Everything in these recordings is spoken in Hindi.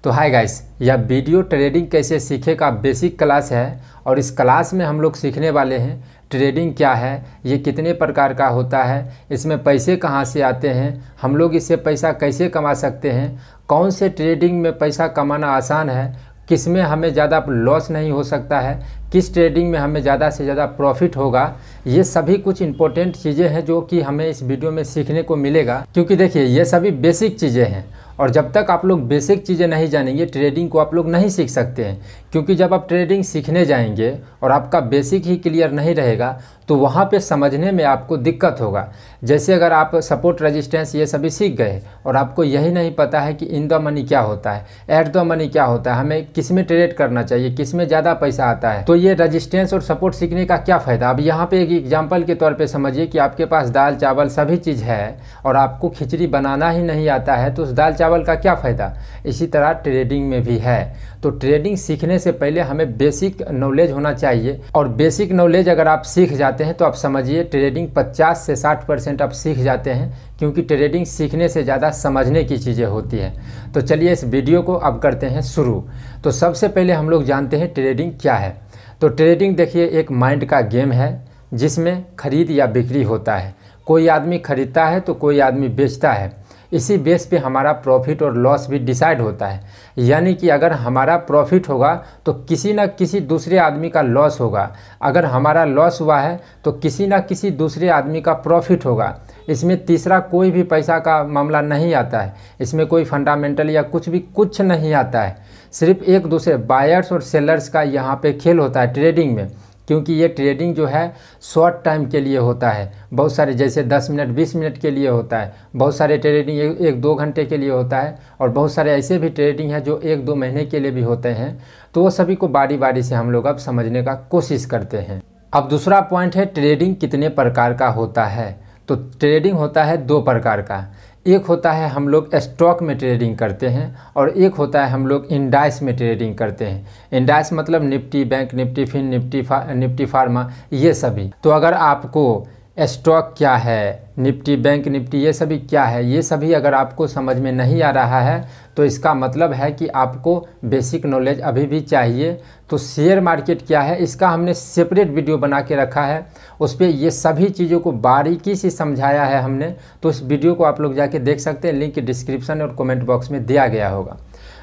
तो हाय गाइस, यह वीडियो ट्रेडिंग कैसे सीखे का बेसिक क्लास है और इस क्लास में हम लोग सीखने वाले हैं ट्रेडिंग क्या है, ये कितने प्रकार का होता है, इसमें पैसे कहाँ से आते हैं, हम लोग इससे पैसा कैसे कमा सकते हैं, कौन से ट्रेडिंग में पैसा कमाना आसान है, किस में हमें ज़्यादा लॉस नहीं हो सकता है, किस ट्रेडिंग में हमें ज़्यादा से ज़्यादा प्रॉफिट होगा। ये सभी कुछ इंपॉर्टेंट चीज़ें हैं जो कि हमें इस वीडियो में सीखने को मिलेगा, क्योंकि देखिए ये सभी बेसिक चीज़ें हैं और जब तक आप लोग बेसिक चीज़ें नहीं जानेंगे ट्रेडिंग को आप लोग नहीं सीख सकते हैं। क्योंकि जब आप ट्रेडिंग सीखने जाएंगे और आपका बेसिक ही क्लियर नहीं रहेगा तो वहाँ पे समझने में आपको दिक्कत होगा। जैसे अगर आप सपोर्ट रेजिस्टेंस ये सभी सीख गए और आपको यही नहीं पता है कि इन द मनी क्या होता है, एट द मनी क्या होता है, हमें किस में ट्रेड करना चाहिए, किस में ज़्यादा पैसा आता है, तो ये रेजिस्टेंस और सपोर्ट सीखने का क्या फ़ायदा। अब यहाँ पे एक एग्जांपल के तौर पे समझिए कि आपके पास दाल चावल सभी चीज़ है और आपको खिचड़ी बनाना ही नहीं आता है तो उस दाल चावल का क्या फ़ायदा। इसी तरह ट्रेडिंग में भी है। तो ट्रेडिंग सीखने से पहले हमें बेसिक नॉलेज होना चाहिए और बेसिक नॉलेज अगर आप सीख जाते हैं तो आप समझिए ट्रेडिंग 50 से 60% आप सीख जाते हैं, क्योंकि ट्रेडिंग सीखने से ज़्यादा समझने की चीज़ें होती हैं। तो चलिए इस वीडियो को अब करते हैं शुरू। तो सबसे पहले हम लोग जानते हैं ट्रेडिंग क्या है। तो ट्रेडिंग देखिए एक माइंड का गेम है जिसमें खरीद या बिक्री होता है। कोई आदमी खरीदता है तो कोई आदमी बेचता है। इसी बेस पे हमारा प्रॉफिट और लॉस भी डिसाइड होता है। यानी कि अगर हमारा प्रॉफिट होगा तो किसी न किसी दूसरे आदमी का लॉस होगा, अगर हमारा लॉस हुआ है तो किसी न किसी दूसरे आदमी का प्रॉफिट होगा। इसमें तीसरा कोई भी पैसा का मामला नहीं आता है, इसमें कोई फंडामेंटल या कुछ नहीं आता है। सिर्फ एक दूसरे बायर्स और सेलर्स का यहाँ पे खेल होता है ट्रेडिंग में, क्योंकि ये ट्रेडिंग जो है शॉर्ट टाइम के लिए होता है। बहुत सारे जैसे 10 मिनट 20 मिनट के लिए होता है, बहुत सारे ट्रेडिंग एक दो घंटे के लिए होता है और बहुत सारे ऐसे भी ट्रेडिंग है जो 1-2 महीने के लिए भी होते हैं। तो वो सभी को बारी बारी से हम लोग अब समझने का कोशिश करते हैं। अब दूसरा पॉइंट है ट्रेडिंग कितने प्रकार का होता है। तो ट्रेडिंग होता है 2 प्रकार का। एक होता है हम लोग स्टॉक में ट्रेडिंग करते हैं और एक होता है हम लोग इंडाइस में ट्रेडिंग करते हैं। इंडाइस मतलब Nifty, bank Nifty, Fin Nifty pharma, ये सभी। तो अगर आपको स्टॉक क्या है, निफ्टी, बैंक निफ्टी, ये सभी क्या है, ये सभी अगर आपको समझ में नहीं आ रहा है तो इसका मतलब है कि आपको बेसिक नॉलेज अभी भी चाहिए। तो शेयर मार्केट क्या है इसका हमने सेपरेट वीडियो बना के रखा है, उस पर ये सभी चीज़ों को बारीकी से समझाया है हमने। तो इस वीडियो को आप लोग जाके देख सकते हैं, लिंक डिस्क्रिप्शन और कमेंट बॉक्स में दिया गया होगा।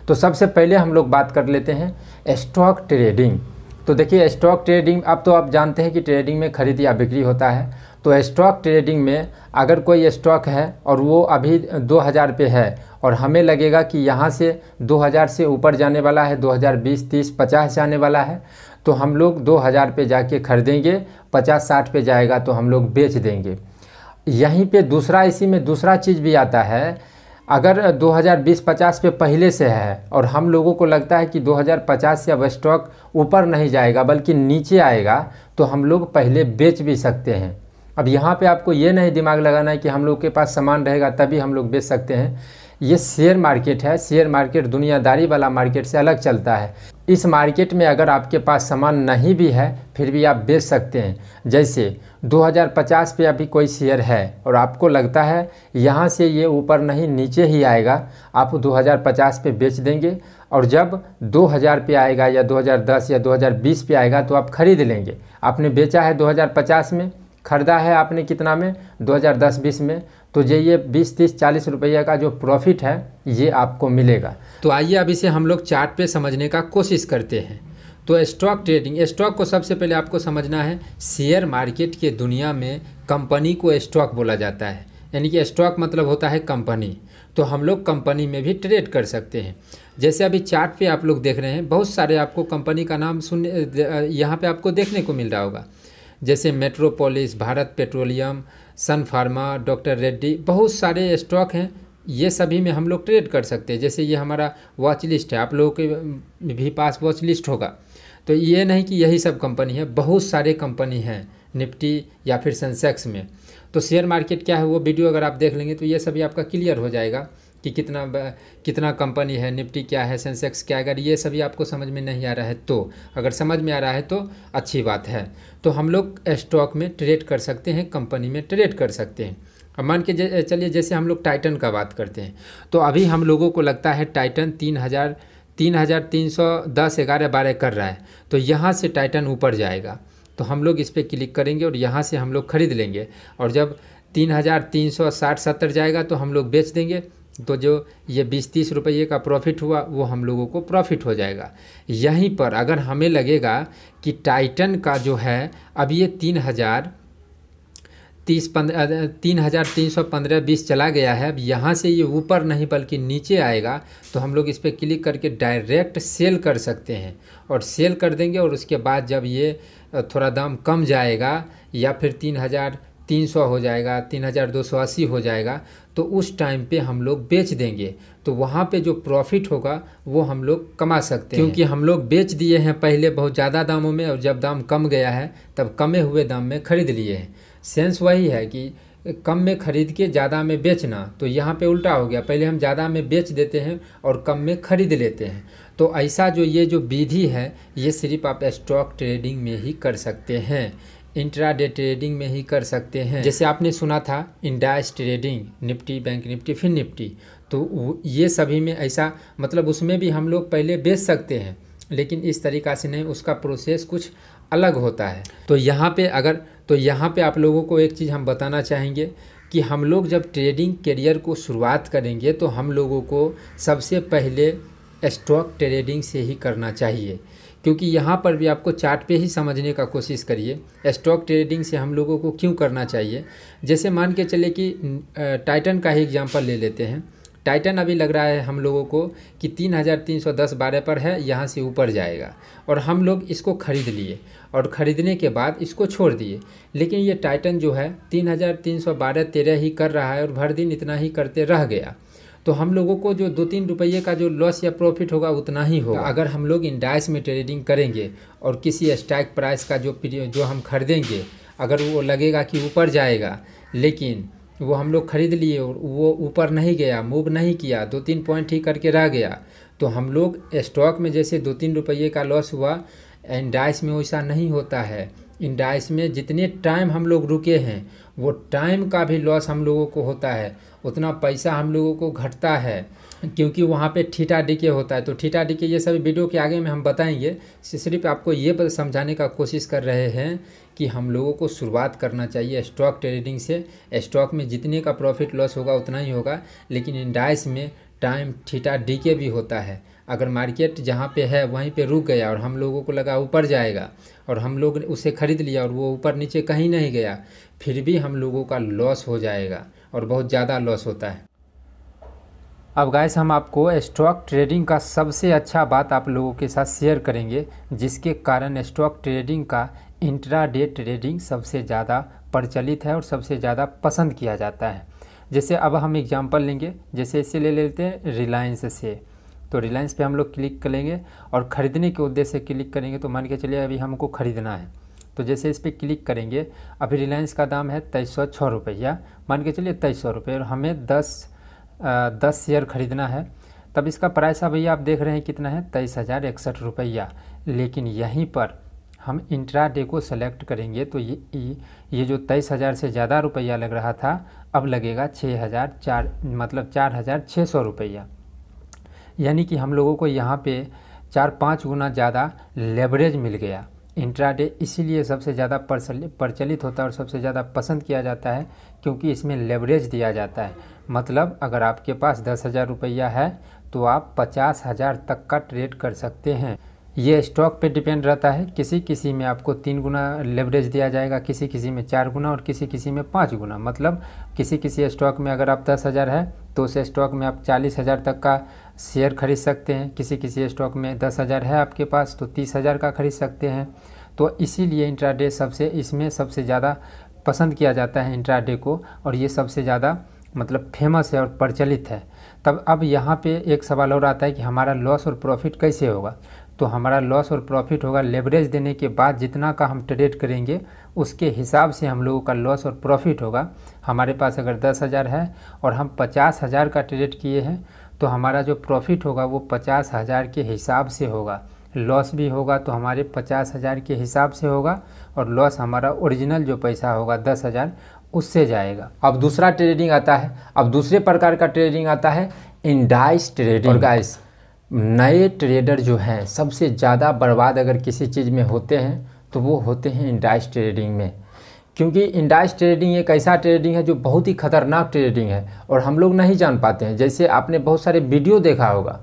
तो सबसे पहले हम लोग बात कर लेते हैं स्टॉक ट्रेडिंग। तो देखिए स्टॉक ट्रेडिंग, अब तो आप जानते हैं कि ट्रेडिंग में खरीद या बिक्री होता है। तो स्टॉक ट्रेडिंग में अगर कोई स्टॉक है और वो अभी 2000 पे है और हमें लगेगा कि यहाँ से 2000 से ऊपर जाने वाला है, 2000, 20, 30, 50 जाने वाला है, तो हम लोग 2000 पे जाके खरीदेंगे, 50-60 पे जाएगा तो हम लोग बेच देंगे। यहीं पे दूसरा, इसी में दूसरा चीज़ भी आता है। अगर 2020-50 पे पहले से है और हम लोगों को लगता है कि 2050 से अब स्टॉक ऊपर नहीं जाएगा बल्कि नीचे आएगा, तो हम लोग पहले बेच भी सकते हैं। अब यहाँ पे आपको ये नहीं दिमाग लगाना है कि हम लोग के पास सामान रहेगा तभी हम लोग बेच सकते हैं। ये शेयर मार्केट है, शेयर मार्केट दुनियादारी वाला मार्केट से अलग चलता है। इस मार्केट में अगर आपके पास सामान नहीं भी है फिर भी आप बेच सकते हैं। जैसे 2050 पे अभी कोई शेयर है और आपको लगता है यहाँ से ये ऊपर नहीं नीचे ही आएगा, आप 2050 पे बेच देंगे और जब 2000 पे आएगा या 2010 या 2020 पे आएगा तो आप खरीद लेंगे। आपने बेचा है 2050 में, ख़रीदा है आपने कितना में, 2010-20 में, तो ये 20, 30, 40 रुपये का जो प्रॉफिट है ये आपको मिलेगा। तो आइए अब इसे हम लोग चार्ट पे समझने का कोशिश करते हैं। तो स्टॉक ट्रेडिंग, स्टॉक को सबसे पहले आपको समझना है, शेयर मार्केट के दुनिया में कंपनी को स्टॉक बोला जाता है। यानी कि स्टॉक मतलब होता है कंपनी। तो हम लोग कंपनी में भी ट्रेड कर सकते हैं। जैसे अभी चार्ट पे आप लोग देख रहे हैं, बहुत सारे आपको कंपनी का नाम यहाँ पे आपको देखने को मिल रहा होगा। जैसे मेट्रोपोलिस, भारत पेट्रोलियम, सन फार्मा, डॉक्टर रेड्डी, बहुत सारे स्टॉक हैं। ये सभी में हम लोग ट्रेड कर सकते हैं। जैसे ये हमारा वॉच लिस्ट है, आप लोगों के भी पास वॉच लिस्ट होगा। तो ये नहीं कि यही सब कंपनी है, बहुत सारे कंपनी हैं निफ्टी या फिर सेंसेक्स में। तो शेयर मार्केट क्या है वो वीडियो अगर आप देख लेंगे तो ये सभी आपका क्लियर हो जाएगा कि कितना कंपनी है, निफ्टी क्या है, सेंसेक्स क्या है। अगर ये सभी आपको समझ में नहीं आ रहा है तो, अगर समझ में आ रहा है तो अच्छी बात है। तो हम लोग स्टॉक में ट्रेड कर सकते हैं, कंपनी में ट्रेड कर सकते हैं। अब मान के चलिए जैसे हम लोग टाइटन का बात करते हैं, तो अभी हम लोगों को लगता है टाइटन 3,310 11 12 कर रहा है, तो यहाँ से टाइटन ऊपर जाएगा, तो हम लोग इस पर क्लिक करेंगे और यहाँ से हम लोग खरीद लेंगे। और जब 3,360 70 जाएगा तो हम लोग बेच देंगे, तो जो ये 20-30 रुपये का प्रॉफिट हुआ वो हम लोगों को प्रॉफिट हो जाएगा। यहीं पर अगर हमें लगेगा कि टाइटन का जो है अब ये 3,315-20 चला गया है, अब यहाँ से ये ऊपर नहीं बल्कि नीचे आएगा, तो हम लोग इस पर क्लिक करके डायरेक्ट सेल कर सकते हैं और सेल कर देंगे। और उसके बाद जब ये थोड़ा दाम कम जाएगा या फिर 3,300 हो जाएगा, 3,280 हो जाएगा, तो उस टाइम पे हम लोग बेच देंगे, तो वहाँ पे जो प्रॉफिट होगा वो हम लोग कमा सकते हैं, क्योंकि हम लोग बेच दिए हैं पहले बहुत ज़्यादा दामों में, और जब दाम कम गया है तब कमे हुए दाम में ख़रीद लिए हैं। सेंस वही है कि कम में ख़रीद के ज़्यादा में बेचना, तो यहाँ पे उल्टा हो गया, पहले हम ज़्यादा में बेच देते हैं और कम में ख़रीद लेते हैं। तो ऐसा ये जो विधि है ये सिर्फ आप स्टॉक ट्रेडिंग में ही कर सकते हैं, इंट्राडे ट्रेडिंग में ही कर सकते हैं। जैसे आपने सुना था index trading, Nifty, bank Nifty, फिर निफ्टी, तो ये सभी में ऐसा मतलब उसमें भी हम लोग पहले बेच सकते हैं, लेकिन इस तरीक़ा से नहीं, उसका प्रोसेस कुछ अलग होता है। तो यहाँ पे आप लोगों को एक चीज़ हम बताना चाहेंगे कि हम लोग जब ट्रेडिंग करियर को शुरुआत करेंगे तो हम लोगों को सबसे पहले स्टॉक ट्रेडिंग से ही करना चाहिए, क्योंकि यहाँ पर भी आपको चार्ट पे ही समझने का कोशिश करिए स्टॉक ट्रेडिंग से हम लोगों को क्यों करना चाहिए। जैसे मान के चले कि टाइटन का ही एग्जांपल ले लेते हैं। टाइटन अभी लग रहा है हम लोगों को कि 3,310 12 पर है, यहाँ से ऊपर जाएगा, और हम लोग इसको ख़रीद लिए और ख़रीदने के बाद इसको छोड़ दिए, लेकिन ये टाइटन जो है 3,312 13 ही कर रहा है और भर दिन इतना ही करते रह गया, तो हम लोगों को जो 2-3 रुपये का जो लॉस या प्रॉफिट होगा उतना ही होगा। अगर हम लोग इंडेक्स में ट्रेडिंग करेंगे और किसी स्ट्राइक प्राइस का जो हम खरीदेंगे, अगर वो लगेगा कि ऊपर जाएगा, लेकिन वो हम लोग ख़रीद लिए और वो ऊपर नहीं गया, मूव नहीं किया, 2-3 पॉइंट ही करके रह गया, तो हम लोग स्टॉक में जैसे 2-3 रुपये का लॉस हुआ, इंडेक्स में वैसा नहीं होता है। इंडेक्स में जितने टाइम हम लोग रुके हैं वो टाइम का भी लॉस हम लोगों को होता है, उतना पैसा हम लोगों को घटता है, क्योंकि वहाँ पे थीटा डीके होता है। तो थीटा डीके ये सभी वीडियो के आगे में हम बताएंगे, सिर्फ आपको ये समझाने का कोशिश कर रहे हैं कि हम लोगों को शुरुआत करना चाहिए स्टॉक ट्रेडिंग से। स्टॉक में जितने का प्रॉफिट लॉस होगा उतना ही होगा, लेकिन इंडेक्स में टाइम थीटा डीके भी होता है। अगर मार्केट जहाँ पे है वहीं पे रुक गया और हम लोगों को लगा ऊपर जाएगा और हम लोग उसे ख़रीद लिया और वो ऊपर नीचे कहीं नहीं गया, फिर भी हम लोगों का लॉस हो जाएगा और बहुत ज़्यादा लॉस होता है। अब गाइस हम आपको स्टॉक ट्रेडिंग का सबसे अच्छा बात आप लोगों के साथ शेयर करेंगे, जिसके कारण स्टॉक ट्रेडिंग का इंट्राडे ट्रेडिंग सबसे ज़्यादा प्रचलित है और सबसे ज़्यादा पसंद किया जाता है। जैसे अब हम एग्जांपल लेंगे, जैसे इसे ले लेते हैं रिलायंस से, तो रिलायंस पे हम लोग क्लिक करेंगे और ख़रीदने के उद्देश्य से क्लिक करेंगे, तो मान के चलिए अभी हमको ख़रीदना है, तो जैसे इस पर क्लिक करेंगे, अभी रिलायंस का दाम है 2306 रुपया, मान के चलिए 2300 रुपये, और हमें 10 शेयर ख़रीदना है, तब इसका प्राइस भैया आप देख रहे हैं कितना है, 23,061 रुपया। लेकिन यहीं पर हम इंट्राडे को सेलेक्ट करेंगे तो ये जो 23,000 से ज़्यादा रुपया लग रहा था अब लगेगा 4,600 रुपया, यानी कि हम लोगों को यहाँ पे 4-5 गुना ज़्यादा लेवरेज मिल गया। इंट्राडे इसीलिए सबसे ज़्यादा प्रचलित होता है और सबसे ज़्यादा पसंद किया जाता है, क्योंकि इसमें लेवरेज दिया जाता है। मतलब अगर आपके पास 10,000 रुपया है तो आप 50,000 तक का ट्रेड कर सकते हैं। ये स्टॉक पे डिपेंड रहता है, किसी किसी में आपको 3 गुना लेवरेज दिया जाएगा, किसी किसी में 4 गुना और किसी किसी में 5 गुना। मतलब किसी किसी स्टॉक में अगर आप 10,000 है तो उस स्टॉक में आप 40,000 तक का शेयर खरीद सकते हैं, किसी किसी स्टॉक में 10,000 है आपके पास तो 30,000 का खरीद सकते हैं। तो इसीलिए इंट्राडे इसमें सबसे ज़्यादा पसंद किया जाता है इंट्राडे को, और ये सबसे ज़्यादा मतलब फेमस है और प्रचलित है। तब अब यहाँ पे एक सवाल और आता है कि हमारा लॉस और प्रॉफिट कैसे होगा। तो हमारा लॉस और प्रॉफिट होगा लेवरेज देने के बाद जितना का हम ट्रेड करेंगे उसके हिसाब से हम लोगों का लॉस और प्रॉफिट होगा। हमारे पास अगर 10,000 है और हम 50,000 का ट्रेड किए हैं तो हमारा जो प्रॉफिट होगा वो 50,000 के हिसाब से होगा। लॉस भी होगा तो हमारे 50,000 के हिसाब से होगा, और लॉस हमारा ओरिजिनल जो पैसा होगा 10,000 उससे जाएगा। अब दूसरा ट्रेडिंग आता है, अब दूसरे प्रकार का ट्रेडिंग आता है इंडाइस ट्रेडिंग। और गाइस, नए ट्रेडर जो हैं सबसे ज़्यादा बर्बाद अगर किसी चीज़ में होते हैं तो वो होते हैं इंडाइस ट्रेडिंग में, क्योंकि इंडाइस ट्रेडिंग एक ऐसा ट्रेडिंग है जो बहुत ही खतरनाक ट्रेडिंग है और हम लोग नहीं जान पाते हैं। जैसे आपने बहुत सारे वीडियो देखा होगा,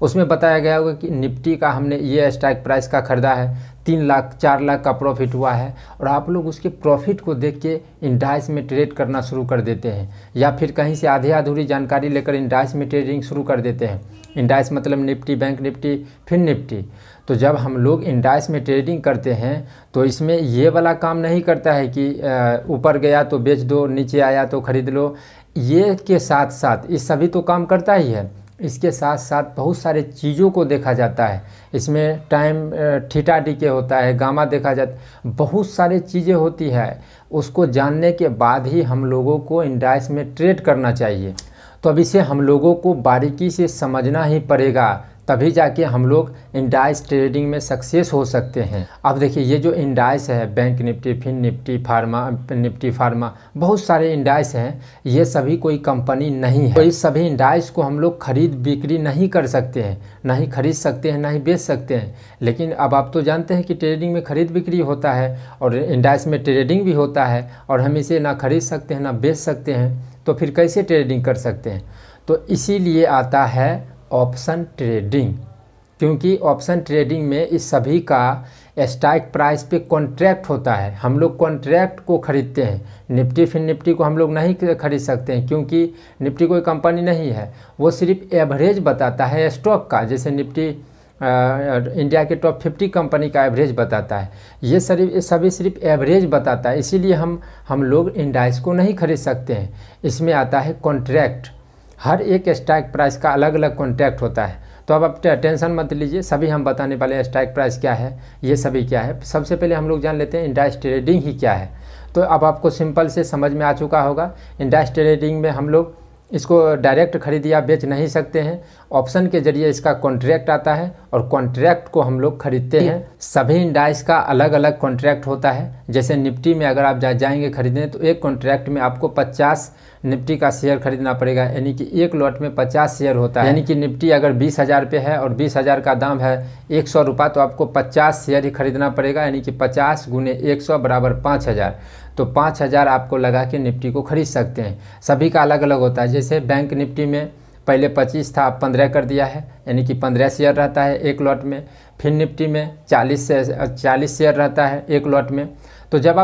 उसमें बताया गया होगा कि निफ्टी का हमने ये स्ट्राइक प्राइस का ख़रीदा है, 3 लाख 4 लाख का प्रॉफिट हुआ है, और आप लोग उसके प्रॉफिट को देख के इंडाइस में ट्रेड करना शुरू कर देते हैं, या फिर कहीं से आधी अधूरी जानकारी लेकर इंडाइस में ट्रेडिंग शुरू कर देते हैं। इंडाइस मतलब निफ्टी, बैंक निफ्टी, फिर निफ्टी। तो जब हम लोग इंडाइस में ट्रेडिंग करते हैं तो इसमें ये वाला काम नहीं करता है कि ऊपर गया तो बेच दो, नीचे आया तो ख़रीद लो। ये के साथ साथ इस सभी तो काम करता ही है, इसके साथ साथ बहुत सारे चीज़ों को देखा जाता है। इसमें टाइम थीटा डीके होता है, गामा देखा जाता, बहुत सारी चीज़ें होती है। उसको जानने के बाद ही हम लोगों को इंडाइस में ट्रेड करना चाहिए। तो अब इसे हम लोगों को बारीकी से समझना ही पड़ेगा, तभी जाके हम लोग इंडाइस ट्रेडिंग में सक्सेस हो सकते हैं। अब देखिए, ये जो इंडाइस है, bank Nifty, Fin Nifty, Nifty pharma, बहुत सारे इंडाइस हैं। ये सभी कोई कंपनी नहीं है, तो इस सभी इंडाइस को हम लोग खरीद बिक्री नहीं कर सकते हैं, ना ही खरीद सकते हैं, ना ही बेच सकते हैं। लेकिन अब आप तो जानते हैं कि ट्रेडिंग में खरीद बिक्री होता है और इंडाइस में ट्रेडिंग भी होता है, और हम इसे ना खरीद सकते हैं ना बेच सकते हैं, तो फिर कैसे ट्रेडिंग कर सकते हैं? तो इसीलिए आता है ऑप्शन ट्रेडिंग, क्योंकि ऑप्शन ट्रेडिंग में इस सभी का स्ट्राइक प्राइस पे कॉन्ट्रैक्ट होता है। हम लोग कॉन्ट्रैक्ट को खरीदते हैं। निफ्टी फिर निफ्टी को हम लोग नहीं खरीद सकते हैं, क्योंकि निफ्टी कोई कंपनी नहीं है, वो सिर्फ एवरेज बताता है स्टॉक का। जैसे निफ्टी इंडिया के टॉप 50 कंपनी का एवरेज बताता है, ये सभी सिर्फ एवरेज बताता है। इसीलिए हम लोग इंडाइस को नहीं खरीद सकते हैं। इसमें आता है कॉन्ट्रैक्ट, हर एक स्ट्राइक प्राइस का अलग अलग कॉन्ट्रैक्ट होता है। तो अब आप टेंशन मत लीजिए, सभी हम बताने वाले हैं स्ट्राइक प्राइस क्या है, ये सभी क्या है। सबसे पहले हम लोग जान लेते हैं इंडाइस ट्रेडिंग ही क्या है। तो अब आपको सिंपल से समझ में आ चुका होगा। इंडाइस ट्रेडिंग में हम लोग इसको डायरेक्ट खरीद या बेच नहीं सकते हैं, ऑप्शन के जरिए इसका कॉन्ट्रैक्ट आता है और कॉन्ट्रैक्ट को हम लोग खरीदते हैं। सभी इंडाइस का अलग अलग कॉन्ट्रैक्ट होता है। जैसे निफ्टी में अगर आप जाएंगे खरीदने तो एक कॉन्ट्रैक्ट में आपको 50 निफ्टी का शेयर खरीदना पड़ेगा, यानी कि एक लॉट में 50 शेयर होता है। यानी कि निफ्टी अगर 20,000 पे है और 20,000 का दाम है 100 रुपये, तो आपको 50 शेयर ही खरीदना पड़ेगा, यानी कि 50 गुने 100 बराबर 5,000। तो 5,000 आपको लगा के निफ्टी को खरीद सकते हैं। सभी का अलग अलग होता है। जैसे बैंक निफ्टी में पहले 25 था, अब 15 कर दिया है, यानी कि 15 शेयर रहता है एक लॉट में। फिर निफ्टी में 40 शेयर रहता है एक लॉट में। तो जब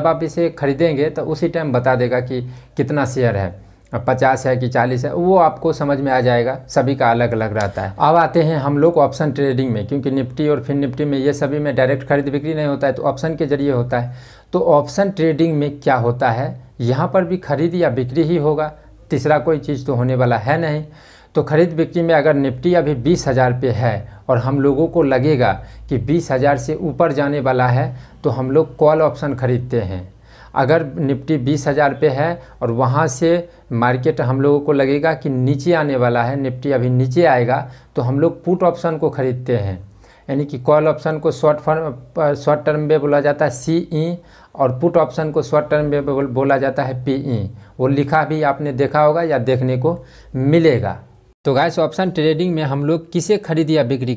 आप इसे खरीदेंगे तो उसी टाइम बता देगा कि कितना शेयर है, 50 है कि 40 है, वो आपको समझ में आ जाएगा। सभी का अलग अलग रहता है। अब आते हैं हम लोग ऑप्शन ट्रेडिंग में, क्योंकि निफ्टी और फिर निफ्टी में ये सभी में डायरेक्ट खरीद बिक्री नहीं होता है, तो ऑप्शन के जरिए होता है। तो ऑप्शन ट्रेडिंग में क्या होता है, यहाँ पर भी खरीद या बिक्री ही होगा, तीसरा कोई चीज़ तो होने वाला है नहीं। तो खरीद बिक्री में अगर निफ्टी अभी 20,000 पे है और हम लोगों को लगेगा कि 20,000 से ऊपर जाने वाला है, तो हम लोग कॉल ऑप्शन खरीदते हैं। अगर निफ्टी 20,000 पे है और वहाँ से मार्केट हम लोगों को लगेगा कि नीचे आने वाला है, निफ्टी अभी नीचे आएगा, तो हम लोग पुट ऑप्शन को खरीदते हैं। यानी कि कॉल ऑप्शन को शॉर्ट टर्म में बोला जाता है CE, और पुट ऑप्शन को शॉर्ट टर्म में बोला जाता है PE। वो लिखा भी आपने देखा होगा या देखने को मिलेगा। तो गाइस, ऑप्शन ट्रेडिंग में हम लोग किसे खरीद या बिक्री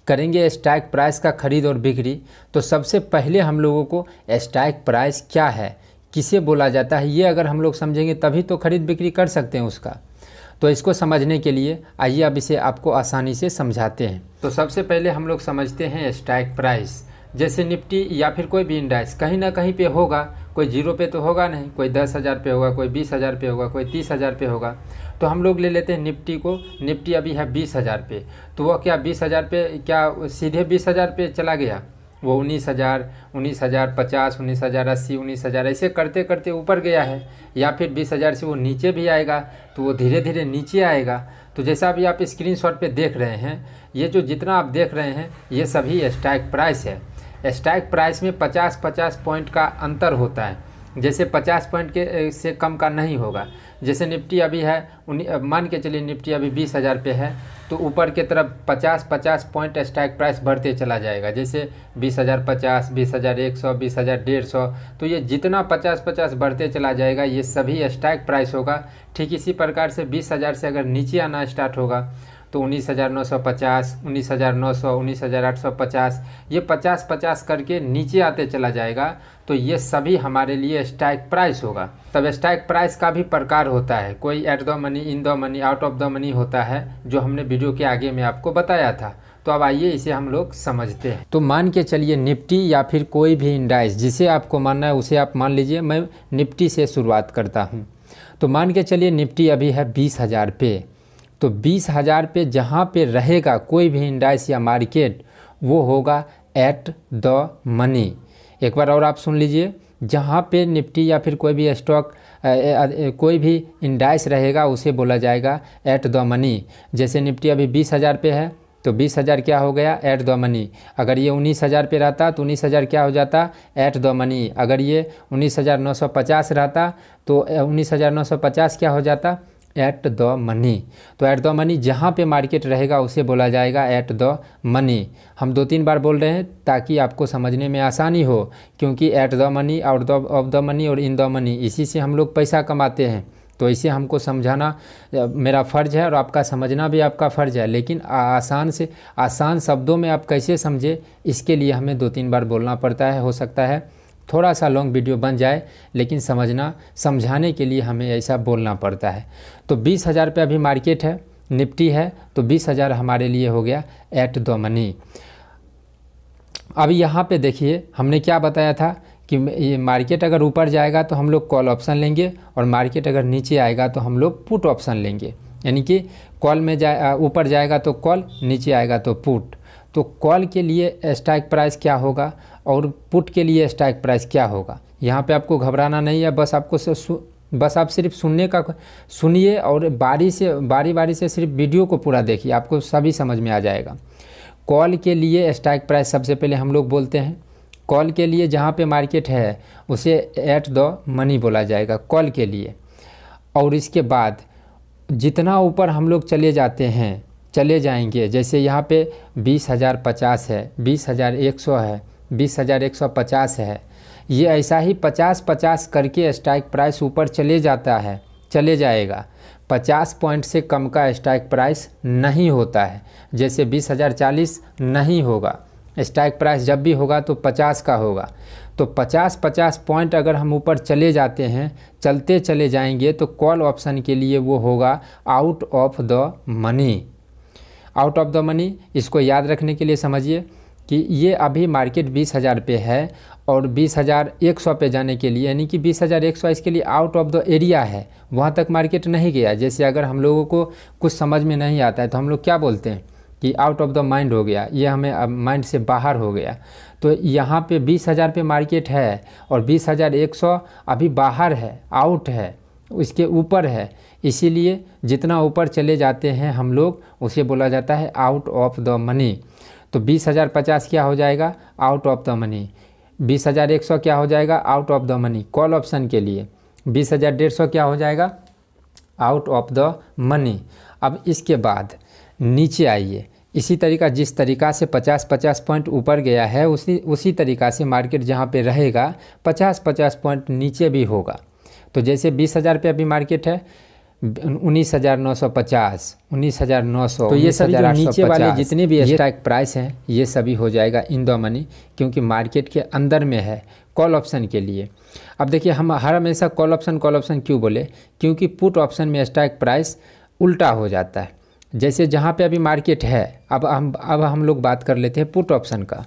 करेंगे स्ट्राइक प्राइस का खरीद और बिक्री। तो सबसे पहले हम लोगों को स्ट्राइक प्राइस क्या है, किसे बोला जाता है, ये अगर हम लोग समझेंगे तभी तो खरीद बिक्री कर सकते हैं उसका। तो इसको समझने के लिए आइए अब इसे आपको आसानी से समझाते हैं। तो सबसे पहले हम लोग समझते हैं स्ट्राइक प्राइस। जैसे निफ्टी या फिर कोई भी इंडेक्स कहीं ना कहीं पे होगा, कोई 0 पे तो होगा नहीं, कोई 10,000 पे होगा, कोई 20,000 पे होगा, कोई 30,000 पे होगा। तो हम लोग ले लेते हैं निफ्टी को। निफ्टी अभी है 20,000 पे, तो वह क्या 20,000 पे क्या सीधे 20,000 पे चला गया? वो 19,000, 19,050, 19,080, 19,000 ऐसे करते करते ऊपर गया है। या फिर 20,000 से वो नीचे भी आएगा, तो वो धीरे धीरे नीचे आएगा। तो जैसा अभी आप स्क्रीनशॉट पे देख रहे हैं, ये जो जितना आप देख रहे हैं ये सभी स्ट्राइक प्राइस है। स्ट्राइक प्राइस में 50-50 पॉइंट का अंतर होता है। जैसे 50 पॉइंट के से कम का नहीं होगा। जैसे निफ्टी अभी है मान के चलिए निफ्टी अभी 20,000 पे है, तो ऊपर की तरफ 50-50 पॉइंट स्ट्राइक प्राइस बढ़ते चला जाएगा। जैसे 20,050, 20,100, 20,150, तो ये जितना 50-50 बढ़ते चला जाएगा ये सभी स्ट्राइक प्राइस होगा। ठीक इसी प्रकार से 20,000 से अगर नीचे आना स्टार्ट होगा तो 19,950, 19,900, 19,850, ये 50-50 करके नीचे आते चला जाएगा। तो ये सभी हमारे लिए स्ट्राइक प्राइस होगा। तब स्ट्राइक प्राइस का भी प्रकार होता है, कोई at the money, in the money, out of the money होता है, जो हमने वीडियो के आगे में आपको बताया था। तो अब आइए इसे हम लोग समझते हैं। तो मान के चलिए निफ्टी या फिर कोई भी इंडाइस जिसे आपको मानना है उसे आप मान लीजिए। मैं निफ्टी से शुरुआत करता हूँ। तो मान के चलिए निफ्टी अभी है 20,000 पे, तो 20,000 पे जहाँ पे रहेगा कोई भी इंडाइस या मार्केट, वो होगा एट द मनी। एक बार और आप सुन लीजिए, जहाँ पे निफ्टी या फिर कोई भी स्टॉक कोई भी इंडाइस रहेगा उसे बोला जाएगा एट द मनी। जैसे निफ्टी अभी 20,000 पे है, तो 20,000 क्या हो गया एट द मनी। अगर ये 19,000 पे रहता तो 19,000 क्या हो जाता एट द मनी। अगर ये 19,950 रहता तो 19,950 क्या हो जाता एट द मनी। तो एट द मनी जहाँ पे मार्केट रहेगा उसे बोला जाएगा एट द मनी। हम 2-3 बार बोल रहे हैं ताकि आपको समझने में आसानी हो, क्योंकि at the money, out of the money और इन द मनी, इसी से हम लोग पैसा कमाते हैं। तो इसे हमको समझाना मेरा फ़र्ज़ है और आपका समझना भी आपका फ़र्ज़ है। लेकिन आसान शब्दों में आप कैसे समझे, इसके लिए हमें 2-3 बार बोलना पड़ता है। हो सकता है थोड़ा सा लॉन्ग वीडियो बन जाए, लेकिन समझाने के लिए हमें ऐसा बोलना पड़ता है। तो 20,000 पे अभी मार्केट है, निफ्टी है, तो 20,000 हमारे लिए हो गया एट द मनी। अब यहाँ पे देखिए हमने क्या बताया था कि ये मार्केट अगर ऊपर जाएगा तो हम लोग कॉल ऑप्शन लेंगे, और मार्केट अगर नीचे आएगा तो हम लोग पुट ऑप्शन लेंगे। यानी कि कॉल में ऊपर जाएगा तो कॉल, नीचे आएगा तो पुट। तो कॉल के लिए स्ट्राइक प्राइस क्या होगा और पुट के लिए स्ट्राइक प्राइस क्या होगा, यहाँ पे आपको घबराना नहीं है। बस आप सिर्फ सुनिए और बारी से सिर्फ वीडियो को पूरा देखिए, आपको सभी समझ में आ जाएगा। कॉल के लिए स्ट्राइक प्राइस सबसे पहले हम लोग बोलते हैं, कॉल के लिए जहाँ पे मार्केट है उसे एट द मनी बोला जाएगा कॉल के लिए। और इसके बाद जितना ऊपर हम लोग चले जाएंगे, जैसे यहाँ पे 20,050 है, 20,100 है, 20,150 है, ये ऐसा ही 50-50 करके स्ट्राइक प्राइस ऊपर चले जाएगा। 50 पॉइंट से कम का स्ट्राइक प्राइस नहीं होता है। जैसे 20,040 नहीं होगा, स्ट्राइक प्राइस जब भी होगा तो 50 का होगा। तो 50-50 पॉइंट अगर हम ऊपर चले जाते हैं, चलते चले जाएंगे, तो कॉल ऑप्शन के लिए वो होगा out of the money. Out of the money, इसको याद रखने के लिए समझिए कि ये अभी मार्केट 20,000 पे है और 20,100 पे जाने के लिए, यानी कि 20,100 इसके लिए आउट ऑफ द एरिया है, वहाँ तक मार्केट नहीं गया। जैसे अगर हम लोगों को कुछ समझ में नहीं आता है तो हम लोग क्या बोलते हैं कि आउट ऑफ द माइंड हो गया, ये हमें माइंड से बाहर हो गया। तो यहाँ पे 20,000 पे मार्केट है और 20,100 अभी बाहर है, आउट है, इसके ऊपर है। इसीलिए जितना ऊपर चले जाते हैं हम लोग उसे बोला जाता है आउट ऑफ द मनी। तो 20,050 क्या हो जाएगा आउट ऑफ द मनी, 20,100 क्या हो जाएगा out of the money call option के लिए, 20,150 क्या हो जाएगा आउट ऑफ द मनी। अब इसके बाद नीचे आइए, इसी तरीका जिस तरीका से 50-50 पॉइंट ऊपर गया है उसी तरीका से मार्केट जहाँ पे रहेगा 50-50 पॉइंट नीचे भी होगा। तो जैसे 20,000 पे अभी मार्केट है 19,950, 19,900, तो ये सभी जो नीचे वाले जितने भी स्ट्राइक प्राइस हैं ये सभी हो जाएगा इन द मनी, क्योंकि मार्केट के अंदर में है कॉल ऑप्शन के लिए। अब देखिए हम हर हमेशा कॉल ऑप्शन क्यों बोले, क्योंकि पुट ऑप्शन में स्ट्राइक प्राइस उल्टा हो जाता है। जैसे जहाँ पे अभी मार्केट है, अब हम लोग बात कर लेते हैं पुट ऑप्शन का।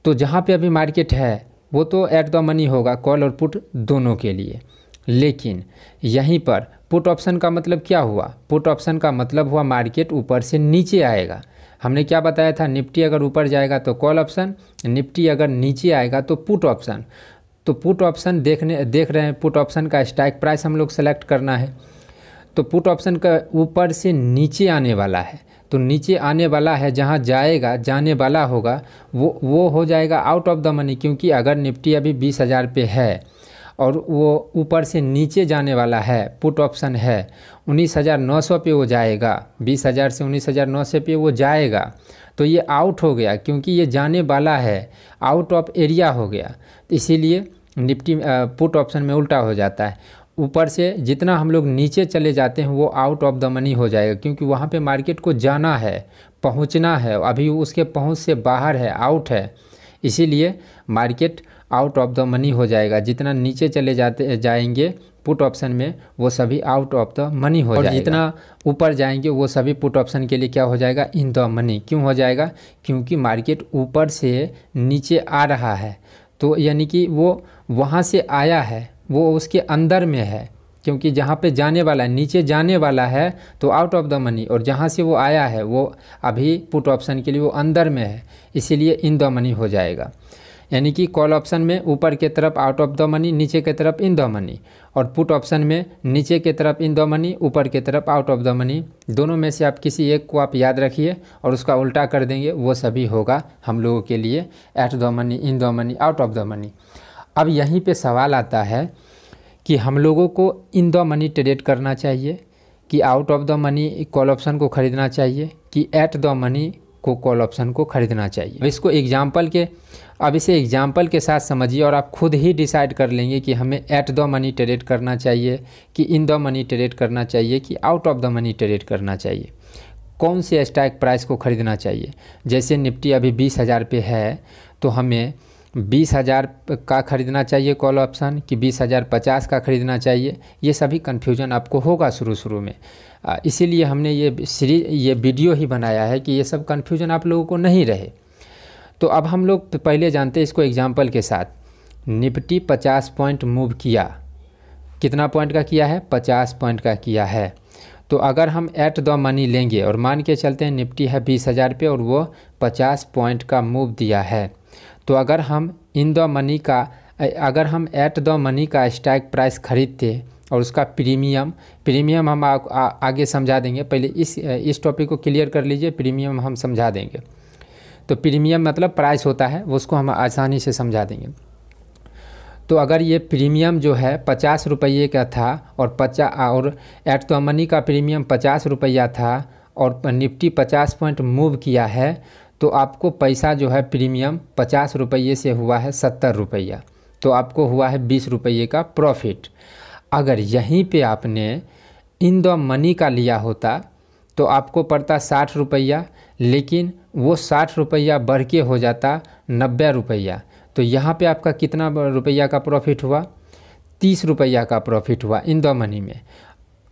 तो जहाँ पे अभी मार्केट है वो तो एट द मनी होगा कॉल और पुट दोनों के लिए। लेकिन यहीं पर पुट ऑप्शन का मतलब क्या हुआ, पुट ऑप्शन का मतलब हुआ मार्केट ऊपर से नीचे आएगा। हमने क्या बताया था, निफ्टी अगर ऊपर जाएगा तो कॉल ऑप्शन, निफ्टी अगर नीचे आएगा तो पुट ऑप्शन। तो पुट ऑप्शन देख रहे हैं, पुट ऑप्शन का स्ट्राइक प्राइस हम लोग सेलेक्ट करना है। तो पुट ऑप्शन का ऊपर से नीचे आने वाला है, तो नीचे आने वाला है जहाँ जाने वाला होगा वो हो जाएगा आउट ऑफ द मनी। क्योंकि अगर निफ्टी अभी 20,000 पे है और वो ऊपर से नीचे जाने वाला है, पुट ऑप्शन है, 19,900 पे वो जाएगा, 20,000 से 19,900 पे वो जाएगा, तो ये आउट हो गया क्योंकि ये जाने वाला है, आउट ऑफ एरिया हो गया। तो इसीलिए निफ्टी पुट ऑप्शन में उल्टा हो जाता है, ऊपर से जितना हम लोग नीचे चले जाते हैं वो आउट ऑफ द मनी हो जाएगा, क्योंकि वहाँ पे मार्केट को जाना है, पहुँचना है, अभी उसके पहुँच से बाहर है, आउट है, इसीलिए market out of the money हो जाएगा। जितना नीचे चले जाएंगे पुट ऑप्शन में वो सभी आउट ऑफ द मनी हो जाएगा, और जितना ऊपर जाएंगे वो सभी पुट ऑप्शन के लिए क्या हो जाएगा, इन द मनी। क्यों हो जाएगा, क्योंकि मार्केट ऊपर से नीचे आ रहा है, तो यानी कि वो वहाँ से आया है, वो उसके अंदर में है, क्योंकि जहाँ पे जाने वाला है, नीचे जाने वाला है तो आउट ऑफ द मनी, और जहाँ से वो आया है वो अभी पुट ऑप्शन के लिए वो अंदर में है, इसीलिए इन द मनी हो जाएगा। यानी कि कॉल ऑप्शन में ऊपर के तरफ आउट ऑफ द मनी, नीचे के तरफ इन द मनी, और पुट ऑप्शन में नीचे के तरफ इन द मनी, ऊपर के तरफ आउट ऑफ द मनी। दोनों में से आप किसी एक को आप याद रखिए और उसका उल्टा कर देंगे, वो सभी होगा हम लोगों के लिए at the money, in the money, out of the money. अब यहीं पे सवाल आता है कि हम लोगों को इन द मनी ट्रेड करना चाहिए कि out of the money call option को ख़रीदना चाहिए कि एट द मनी को कॉल ऑप्शन को ख़रीदना चाहिए। अब इसे एग्जाम्पल के साथ समझिए और आप खुद ही डिसाइड कर लेंगे कि हमें एट द मनी ट्रेड करना चाहिए कि इन द मनी ट्रेड करना चाहिए कि out of the money trade करना चाहिए, कौन से स्ट्राइक प्राइस को ख़रीदना चाहिए। जैसे निफ्टी अभी 20,000 पे है तो हमें 20,000 का ख़रीदना चाहिए कॉल ऑप्शन कि 20,050 का ख़रीदना चाहिए, ये सभी कन्फ्यूजन आपको होगा शुरू में। इसीलिए हमने ये वीडियो ही बनाया है कि ये सब कन्फ्यूजन आप लोगों को नहीं रहे। तो अब हम लोग पहले जानते हैं इसको एग्जांपल के साथ। निफ्टी 50 पॉइंट मूव किया, कितना पॉइंट का किया है, 50 पॉइंट का किया है। तो अगर हम एट द मनी लेंगे और मान के चलते हैं निफ्टी है 20,000 पे और वो 50 पॉइंट का मूव दिया है, तो अगर हम एट द मनी का स्ट्राइक प्राइस खरीदते और उसका प्रीमियम हम आगे समझा देंगे, पहले इस टॉपिक को क्लियर कर लीजिए, प्रीमियम हम समझा देंगे। तो प्रीमियम मतलब प्राइस होता है, वो उसको हम आसानी से समझा देंगे। तो अगर ये प्रीमियम जो है 50 रुपये का था और एट द मनी का प्रीमियम 50 रुपया था और निफ्टी 50 पॉइंट मूव किया है, तो आपको पैसा जो है प्रीमियम 50 रुपये से हुआ है 70 रुपया, तो आपको हुआ है 20 रुपये का प्रॉफिट। अगर यहीं पे आपने इन द मनी का लिया होता तो आपको पड़ता 60 रुपया, लेकिन वो 60 रुपया बढ़ के हो जाता 90 रुपया, तो यहाँ पे आपका कितना रुपया का प्रॉफिट हुआ, 30 रुपया का प्रॉफिट हुआ इन द मनी में।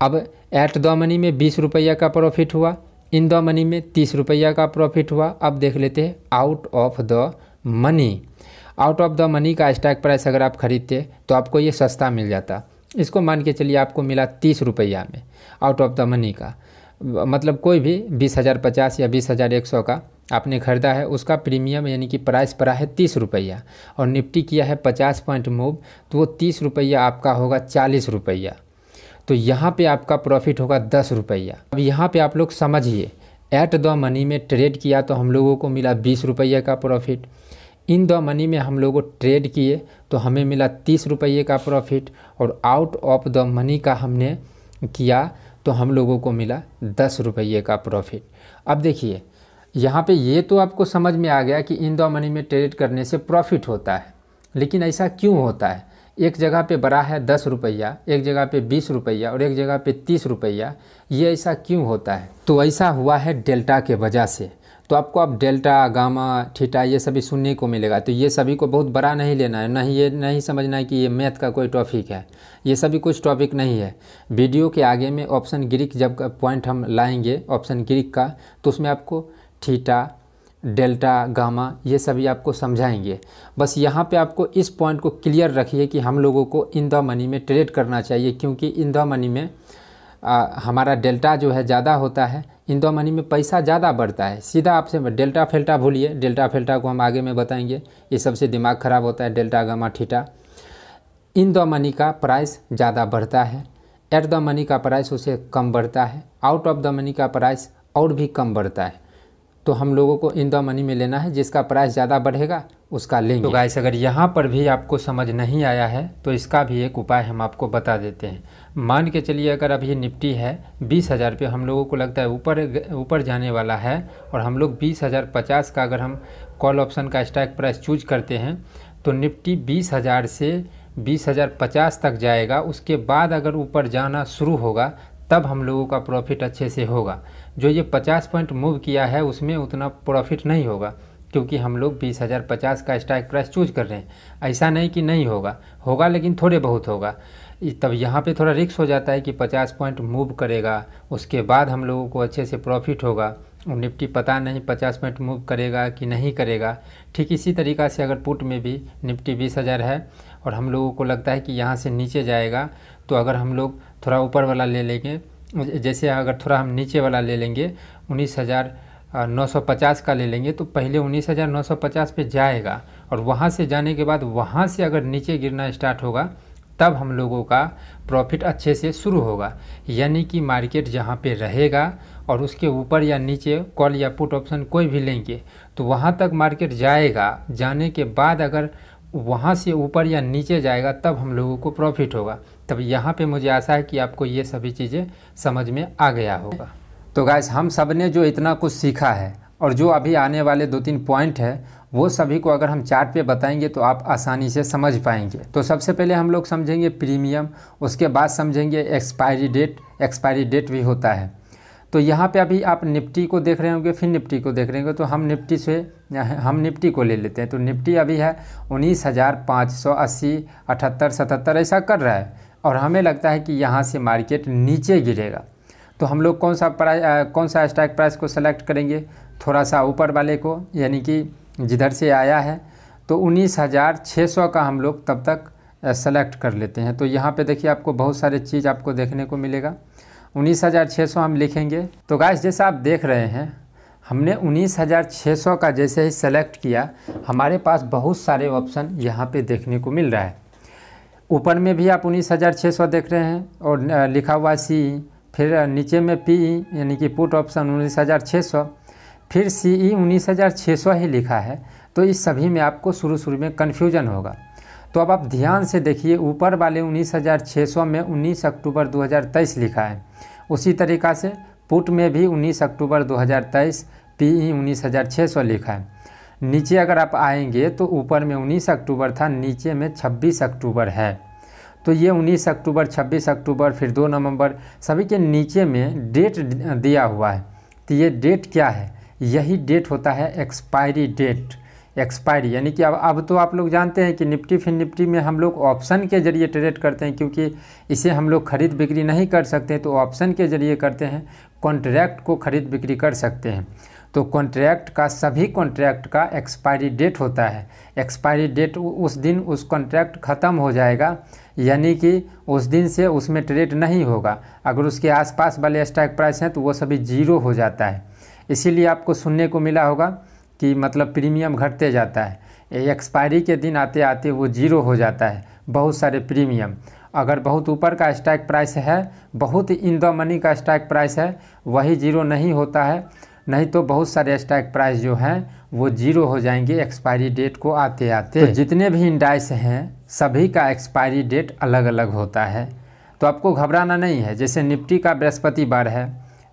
अब एट द मनी में 20 रुपया का प्रॉफिट हुआ, इन द मनी में 30 रुपया का प्रॉफिट हुआ। अब देख लेते हैं out of the money. Out of the money का स्ट्राइक प्राइस अगर आप खरीदते तो आपको ये सस्ता मिल जाता। इसको मान के चलिए आपको मिला 30 रुपया में आउट ऑफ द मनी का, मतलब कोई भी 20,050 या 20,100 का आपने ख़रीदा है, उसका प्रीमियम यानी कि प्राइस पड़ा है 30 रुपया और निफ्टी किया है 50 पॉइंट मूव, तो वो 30 रुपया आपका होगा 40 रुपया, तो यहाँ पे आपका प्रॉफिट होगा 10 रुपया। अब यहाँ पे आप लोग समझिए, एट द मनी में ट्रेड किया तो हम लोगों को मिला 20 रुपये का प्रॉफिट, इन द मनी में हम लोगों ट्रेड किए तो हमें मिला 30 रुपये का प्रॉफिट, और आउट ऑफ द मनी का हमने किया तो हम लोगों को मिला 10 रुपये का प्रॉफिट। अब देखिए यहाँ पे ये तो आपको समझ में आ गया कि इन द मनी में ट्रेड करने से प्रॉफिट होता है, लेकिन ऐसा क्यों होता है? एक जगह पे बड़ा है 10 रुपया, एक जगह पे 20 रुपया और एक जगह पे 30 रुपया, ये ऐसा क्यों होता है? तो ऐसा हुआ है डेल्टा के वजह से। तो आपको अब डेल्टा, गामा, थीटा ये सभी सुनने को मिलेगा, तो ये सभी को बहुत बड़ा नहीं लेना है, नहीं ये नहीं समझना है कि ये मैथ का कोई टॉपिक है, ये सभी कुछ टॉपिक नहीं है। वीडियो के आगे में ऑप्शन ग्रीक जब पॉइंट हम लाएंगे ऑप्शन ग्रीक का, तो उसमें आपको थीटा, डेल्टा, गामा ये सभी आपको समझाएंगे। बस यहाँ पे आपको इस पॉइंट को क्लियर रखिए कि हम लोगों को इन द मनी में ट्रेड करना चाहिए, क्योंकि इन द मनी में हमारा डेल्टा जो है ज़्यादा होता है, इन द मनी में पैसा ज़्यादा बढ़ता है। सीधा आपसे डेल्टा फेल्टा भूलिए, डेल्टा फेल्टा को हम आगे में बताएंगे, ये सबसे दिमाग ख़राब होता है delta, gamma, theta. In the money का प्राइस ज़्यादा बढ़ता है, एट द मनी का प्राइस उसे कम बढ़ता है, आउट ऑफ द मनी का प्राइस और भी कम बढ़ता है। तो हम लोगों को इन द मनी में लेना है, जिसका प्राइस ज़्यादा बढ़ेगा उसका लेंगे। तो गाइस अगर यहाँ पर भी आपको समझ नहीं आया है तो इसका भी एक उपाय हम आपको बता देते हैं। मान के चलिए अगर अभी निफ्टी है 20,000 पे, हम लोगों को लगता है ऊपर जाने वाला है और हम लोग 20,050 का अगर हम कॉल ऑप्शन का स्ट्राइक प्राइस चूज करते हैं तो निफ्टी 20,000 से 20,050 तक जाएगा। उसके बाद अगर ऊपर जाना शुरू होगा तब हम लोगों का प्रॉफिट अच्छे से होगा। जो ये 50 पॉइंट मूव किया है उसमें उतना प्रॉफिट नहीं होगा, क्योंकि हम लोग 20,050 का स्ट्राइक प्राइस चूज कर रहे हैं। ऐसा नहीं कि नहीं होगा, होगा लेकिन थोड़े बहुत होगा। तब यहाँ पे थोड़ा रिस्क हो जाता है कि 50 पॉइंट मूव करेगा उसके बाद हम लोगों को अच्छे से प्रॉफिट होगा। निफ्टी पता नहीं 50 पॉइंट मूव करेगा कि नहीं करेगा। ठीक इसी तरीक़ा से अगर पुट में भी निफ्टी 20,000 है और हम लोगों को लगता है कि यहाँ से नीचे जाएगा, तो अगर हम लोग थोड़ा ऊपर वाला ले लेंगे, जैसे अगर थोड़ा हम नीचे वाला ले लेंगे 19,950 का ले लेंगे, तो पहले 19,950 पे जाएगा और वहाँ से जाने के बाद वहाँ से अगर नीचे गिरना स्टार्ट होगा तब हम लोगों का प्रॉफिट अच्छे से शुरू होगा। यानी कि मार्केट जहाँ पे रहेगा और उसके ऊपर या नीचे कॉल या पुट ऑप्शन कोई भी लेंगे तो वहाँ तक मार्केट जाएगा। जाने के बाद अगर वहाँ से ऊपर या नीचे जाएगा तब हम लोगों को प्रॉफिट होगा। तब यहाँ पे मुझे आशा है कि आपको ये सभी चीज़ें समझ में आ गया होगा। तो गाइस हम सब ने जो इतना कुछ सीखा है और जो अभी आने वाले 2-3 पॉइंट है वो सभी को अगर हम चार्ट पे बताएंगे तो आप आसानी से समझ पाएंगे। तो सबसे पहले हम लोग समझेंगे प्रीमियम, उसके बाद समझेंगे एक्सपायरी डेट भी होता है। तो यहाँ पे अभी आप निफ्टी को देख रहे होंगे, फिर निफ्टी को देख रहे होंगे, तो हम निफ्टी को ले लेते हैं। तो निफ्टी अभी है 19,580, 78, 77 ऐसा कर रहा है और हमें लगता है कि यहाँ से मार्केट नीचे गिरेगा। तो हम लोग कौन सा स्ट्राइक प्राइस को सेलेक्ट करेंगे? थोड़ा सा ऊपर वाले को, यानी कि जिधर से आया है तो 19,600 का हम लोग तब तक सेलेक्ट कर लेते हैं। तो यहाँ पे देखिए आपको बहुत सारे चीज़ आपको देखने को मिलेगा। 19,600 हम लिखेंगे। तो गाइस जैसा आप देख रहे हैं हमने 19,600 का जैसे ही सेलेक्ट किया हमारे पास बहुत सारे ऑप्शन यहाँ पे देखने को मिल रहा है। ऊपर में भी आप 19,600 देख रहे हैं और लिखा हुआ CE, फिर नीचे में PE यानी कि पुट ऑप्शन 19,600, फिर CE 19,600 ही लिखा है। तो इस सभी में आपको शुरू में कन्फ्यूजन होगा। तो अब आप ध्यान से देखिए, ऊपर वाले 19,600 में 19 अक्टूबर 2023 लिखा है। उसी तरीक़ा से पुट में भी 19 अक्टूबर 2023 PE 19,600 लिखा है। नीचे अगर आप आएंगे तो ऊपर में 19 अक्टूबर था, नीचे में 26 अक्टूबर है। तो ये 19 अक्टूबर, 26 अक्टूबर, फिर 2 नवंबर, सभी के नीचे में डेट दिया हुआ है। तो ये डेट क्या है? यही डेट होता है एक्सपायरी डेट। एक्सपायरी यानी कि अब तो आप लोग जानते हैं कि निफ्टी फिर निफ्टी में हम लोग ऑप्शन के ज़रिए ट्रेड करते हैं, क्योंकि इसे हम लोग खरीद बिक्री नहीं कर सकते, तो ऑप्शन के ज़रिए करते हैं। कॉन्ट्रैक्ट को खरीद बिक्री कर सकते हैं। तो कॉन्ट्रैक्ट का, सभी कॉन्ट्रैक्ट का एक्सपायरी डेट होता है। एक्सपायरी डेट उस दिन उस कॉन्ट्रैक्ट ख़त्म हो जाएगा, यानी कि उस दिन से उसमें ट्रेड नहीं होगा। अगर उसके आसपास वाले स्ट्राइक प्राइस हैं तो वो सभी जीरो हो जाता है। इसीलिए आपको सुनने को मिला होगा कि मतलब प्रीमियम घटते जाता है। एक्सपायरी के दिन आते आते वो जीरो हो जाता है बहुत सारे प्रीमियम। अगर बहुत ऊपर का स्ट्राइक प्राइस है, बहुत इन द मनी का स्ट्राइक प्राइस है, वही जीरो नहीं होता है। नहीं तो बहुत सारे स्ट्राइक प्राइस जो हैं वो जीरो हो जाएंगे एक्सपायरी डेट को आते आते। तो जितने भी इंडाइस हैं सभी का एक्सपायरी डेट अलग अलग होता है। तो आपको घबराना नहीं है। जैसे निफ्टी का बृहस्पतिवार है,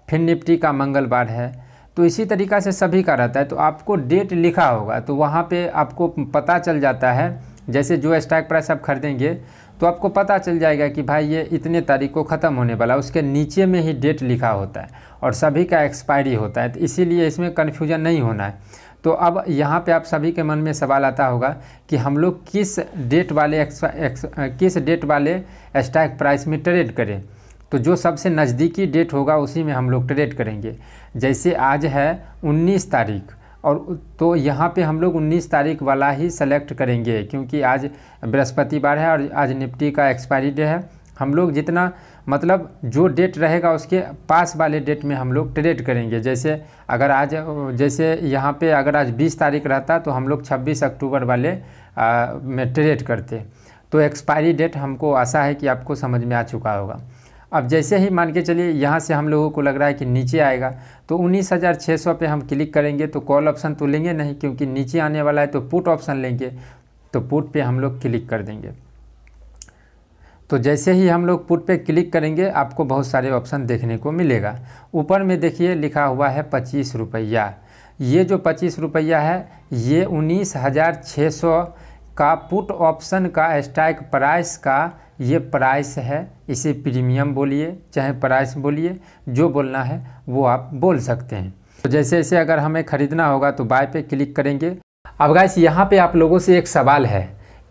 फिर निफ्टी का मंगलवार है, तो इसी तरीक़ा से सभी का रहता है। तो आपको डेट लिखा होगा तो वहाँ पे आपको पता चल जाता है। जैसे जो स्ट्राइक प्राइस आप खरीदेंगे तो आपको पता चल जाएगा कि भाई ये इतने तारीख को ख़त्म होने वाला, उसके नीचे में ही डेट लिखा होता है और सभी का एक्सपायरी होता है। तो इसीलिए इसमें कन्फ्यूजन नहीं होना है। तो अब यहाँ पे आप सभी के मन में सवाल आता होगा कि हम लोग किस डेट वाले स्ट्राइक प्राइस में ट्रेड करें। तो जो सबसे नज़दीकी डेट होगा उसी में हम लोग ट्रेड करेंगे। जैसे आज है 19 तारीख, और तो यहाँ पे हम लोग 19 तारीख वाला ही सेलेक्ट करेंगे, क्योंकि आज बृहस्पतिवार है और आज निफ्टी का एक्सपायरी डे है। हम लोग जितना मतलब जो डेट रहेगा उसके पास वाले डेट में हम लोग ट्रेड करेंगे। जैसे अगर आज, जैसे यहाँ पे अगर आज 20 तारीख रहता तो हम लोग 26 अक्टूबर वाले में ट्रेड करते। तो एक्सपायरी डेट हमको आशा है कि आपको समझ में आ चुका होगा। अब जैसे ही मान के चलिए यहाँ से हम लोगों को लग रहा है कि नीचे आएगा, तो 19,600 पे हम क्लिक करेंगे तो कॉल ऑप्शन तो लेंगे नहीं, क्योंकि नीचे आने वाला है, तो पुट ऑप्शन लेंगे। तो पुट पे हम लोग क्लिक कर देंगे। तो जैसे ही हम लोग पुट पे क्लिक करेंगे आपको बहुत सारे ऑप्शन देखने को मिलेगा। ऊपर में देखिए लिखा हुआ है 25 रुपया। ये जो 25 रुपया है ये 19,600 का पुट ऑप्शन का स्ट्राइक प्राइस का ये प्राइस है। इसे प्रीमियम बोलिए चाहे प्राइस बोलिए, जो बोलना है वो आप बोल सकते हैं। तो जैसे जैसे अगर हमें ख़रीदना होगा तो बाय पे क्लिक करेंगे। अब गाइस यहाँ पे आप लोगों से एक सवाल है,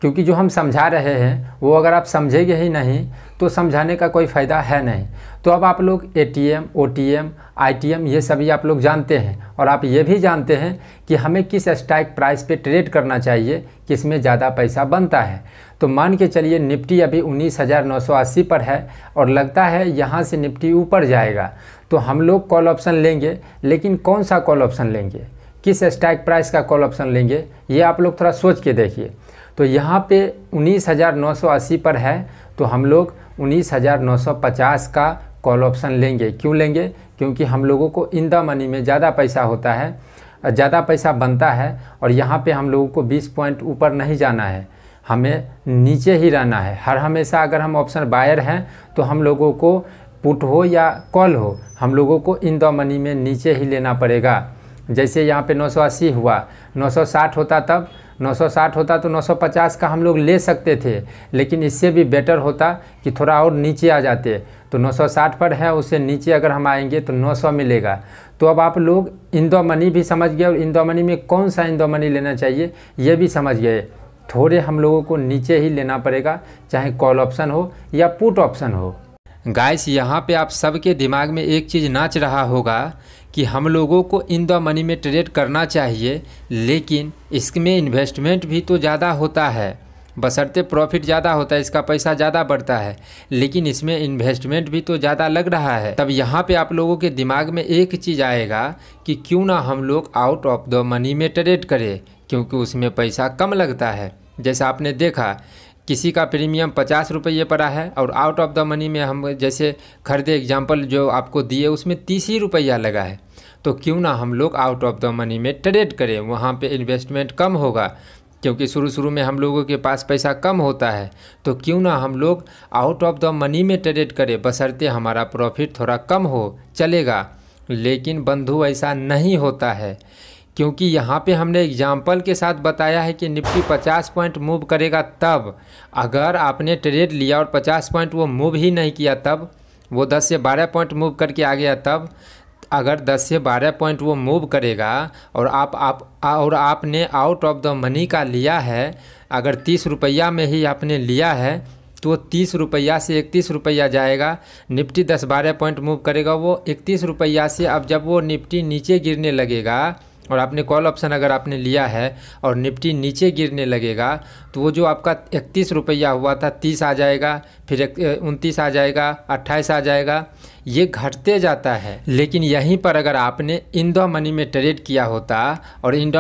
क्योंकि जो हम समझा रहे हैं वो अगर आप समझेंगे ही नहीं तो समझाने का कोई फ़ायदा है नहीं। तो अब आप लोग ATM, OTM, ITM ये सभी आप लोग जानते हैं, और आप ये भी जानते हैं कि हमें किस स्ट्राइक प्राइस पे ट्रेड करना चाहिए, किसमें ज़्यादा पैसा बनता है। तो मान के चलिए निफ्टी अभी 19,980 पर है और लगता है यहाँ से निफ्टी ऊपर जाएगा, तो हम लोग कॉल ऑप्शन लेंगे। लेकिन कौन सा कॉल ऑप्शन लेंगे, किस स्ट्राइक प्राइस का कॉल ऑप्शन लेंगे, ये आप लोग थोड़ा सोच के देखिए। तो यहाँ पे 19,980 पर है तो हम लोग 19,950 का कॉल ऑप्शन लेंगे। क्यों लेंगे? क्योंकि हम लोगों को इन द मनी में ज़्यादा पैसा होता है, ज़्यादा पैसा बनता है, और यहाँ पे हम लोगों को 20 पॉइंट ऊपर नहीं जाना है, हमें नीचे ही रहना है। हर हमेशा अगर हम ऑप्शन बायर हैं तो हम लोगों को पुट हो या कॉल हो, हम लोगों को इन द मनी में नीचे ही लेना पड़ेगा। जैसे यहाँ पे 980 हुआ, 960 होता तब 960 होता तो 950 का हम लोग ले सकते थे, लेकिन इससे भी बेटर होता कि थोड़ा और नीचे आ जाते। तो 960 पर है, उससे नीचे अगर हम आएंगे तो 900 मिलेगा। तो अब आप लोग इन द मनी भी समझ गए, और इन द मनी में कौन सा इन द मनी लेना चाहिए ये भी समझ गए। थोड़े हम लोगों को नीचे ही लेना पड़ेगा, चाहे कॉल ऑप्शन हो या पुट ऑप्शन हो। गाइस यहाँ पे आप सबके दिमाग में एक चीज़ नाच रहा होगा कि हम लोगों को इन द मनी में ट्रेड करना चाहिए, लेकिन इसमें इन्वेस्टमेंट भी तो ज़्यादा होता है, बशर्ते प्रॉफिट ज़्यादा होता है, इसका पैसा ज़्यादा बढ़ता है, लेकिन इसमें इन्वेस्टमेंट भी तो ज़्यादा लग रहा है। तब यहाँ पे आप लोगों के दिमाग में एक चीज़ आएगा कि क्यों ना हम लोग आउट ऑफ द मनी में ट्रेड करें, क्योंकि उसमें पैसा कम लगता है। जैसा आपने देखा किसी का प्रीमियम 50 रुपये पड़ा है और आउट ऑफ द मनी में हम जैसे खरीदे, एग्जांपल जो आपको दिए उसमें 30 ही रुपया लगा है। तो क्यों ना हम लोग आउट ऑफ द मनी में ट्रेड करें, वहाँ पे इन्वेस्टमेंट कम होगा, क्योंकि शुरू में हम लोगों के पास पैसा कम होता है। तो क्यों ना हम लोग आउट ऑफ द मनी में ट्रेड करें, बशर्ते हमारा प्रॉफिट थोड़ा कम हो चलेगा। लेकिन बंधु ऐसा नहीं होता है, क्योंकि यहाँ पे हमने एग्जाम्पल के साथ बताया है कि निफ्टी 50 पॉइंट मूव करेगा तब। अगर आपने ट्रेड लिया और 50 पॉइंट वो मूव ही नहीं किया तब, वो 10 से 12 पॉइंट मूव करके आ गया तब। अगर 10 से 12 पॉइंट वो मूव करेगा और आपने आउट ऑफ द मनी का लिया है, अगर 30 रुपया में ही आपने लिया है तो 30 रुपया से 31 रुपया जाएगा। निफ्टी 10-12 पॉइंट मूव करेगा, वो 31 रुपया से अब जब वो निफ्टी नीचे गिरने लगेगा और आपने कॉल ऑप्शन अगर आपने लिया है और निफ्टी नीचे गिरने लगेगा, तो वो जो आपका 31 रुपया हुआ था 30 आ जाएगा, फिर 29 आ जाएगा, 28 आ जाएगा, ये घटते जाता है। लेकिन यहीं पर अगर आपने इन द मनी में ट्रेड किया होता और इन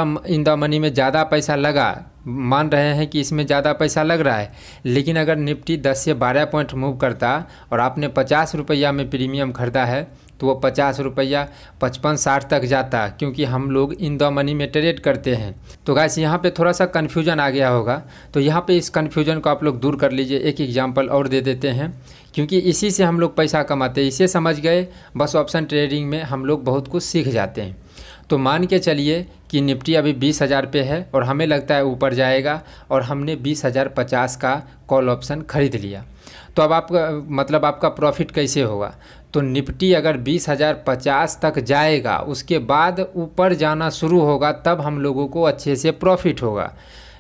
द मनी में ज़्यादा पैसा लगा, मान रहे हैं कि इसमें ज़्यादा पैसा लग रहा है, लेकिन अगर निफ्टी 10 से 12 पॉइंट मूव करता और आपने 50 रुपया में प्रीमियम खरीदा है, तो वो 50 रुपया 55-60 तक जाता, क्योंकि हम लोग इन द मनी में ट्रेड करते हैं। तो गाइस यहाँ पे थोड़ा सा कन्फ्यूजन आ गया होगा, तो यहाँ पे इस कन्फ्यूजन को आप लोग दूर कर लीजिए। एक एग्जांपल और दे देते हैं, क्योंकि इसी से हम लोग पैसा कमाते हैं। इसे समझ गए बस ऑप्शन ट्रेडिंग में हम लोग बहुत कुछ सीख जाते हैं। तो मान के चलिए कि निफ्टी अभी 20,000 पे है और हमें लगता है ऊपर जाएगा, और हमने 20,050 का कॉल ऑप्शन ख़रीद लिया। तो अब आपका प्रॉफिट कैसे होगा? तो निफ्टी अगर 20,050 तक जाएगा, उसके बाद ऊपर जाना शुरू होगा, तब हम लोगों को अच्छे से प्रॉफिट होगा।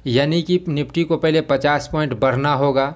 यानी कि निफ्टी को पहले 50 पॉइंट बढ़ना होगा,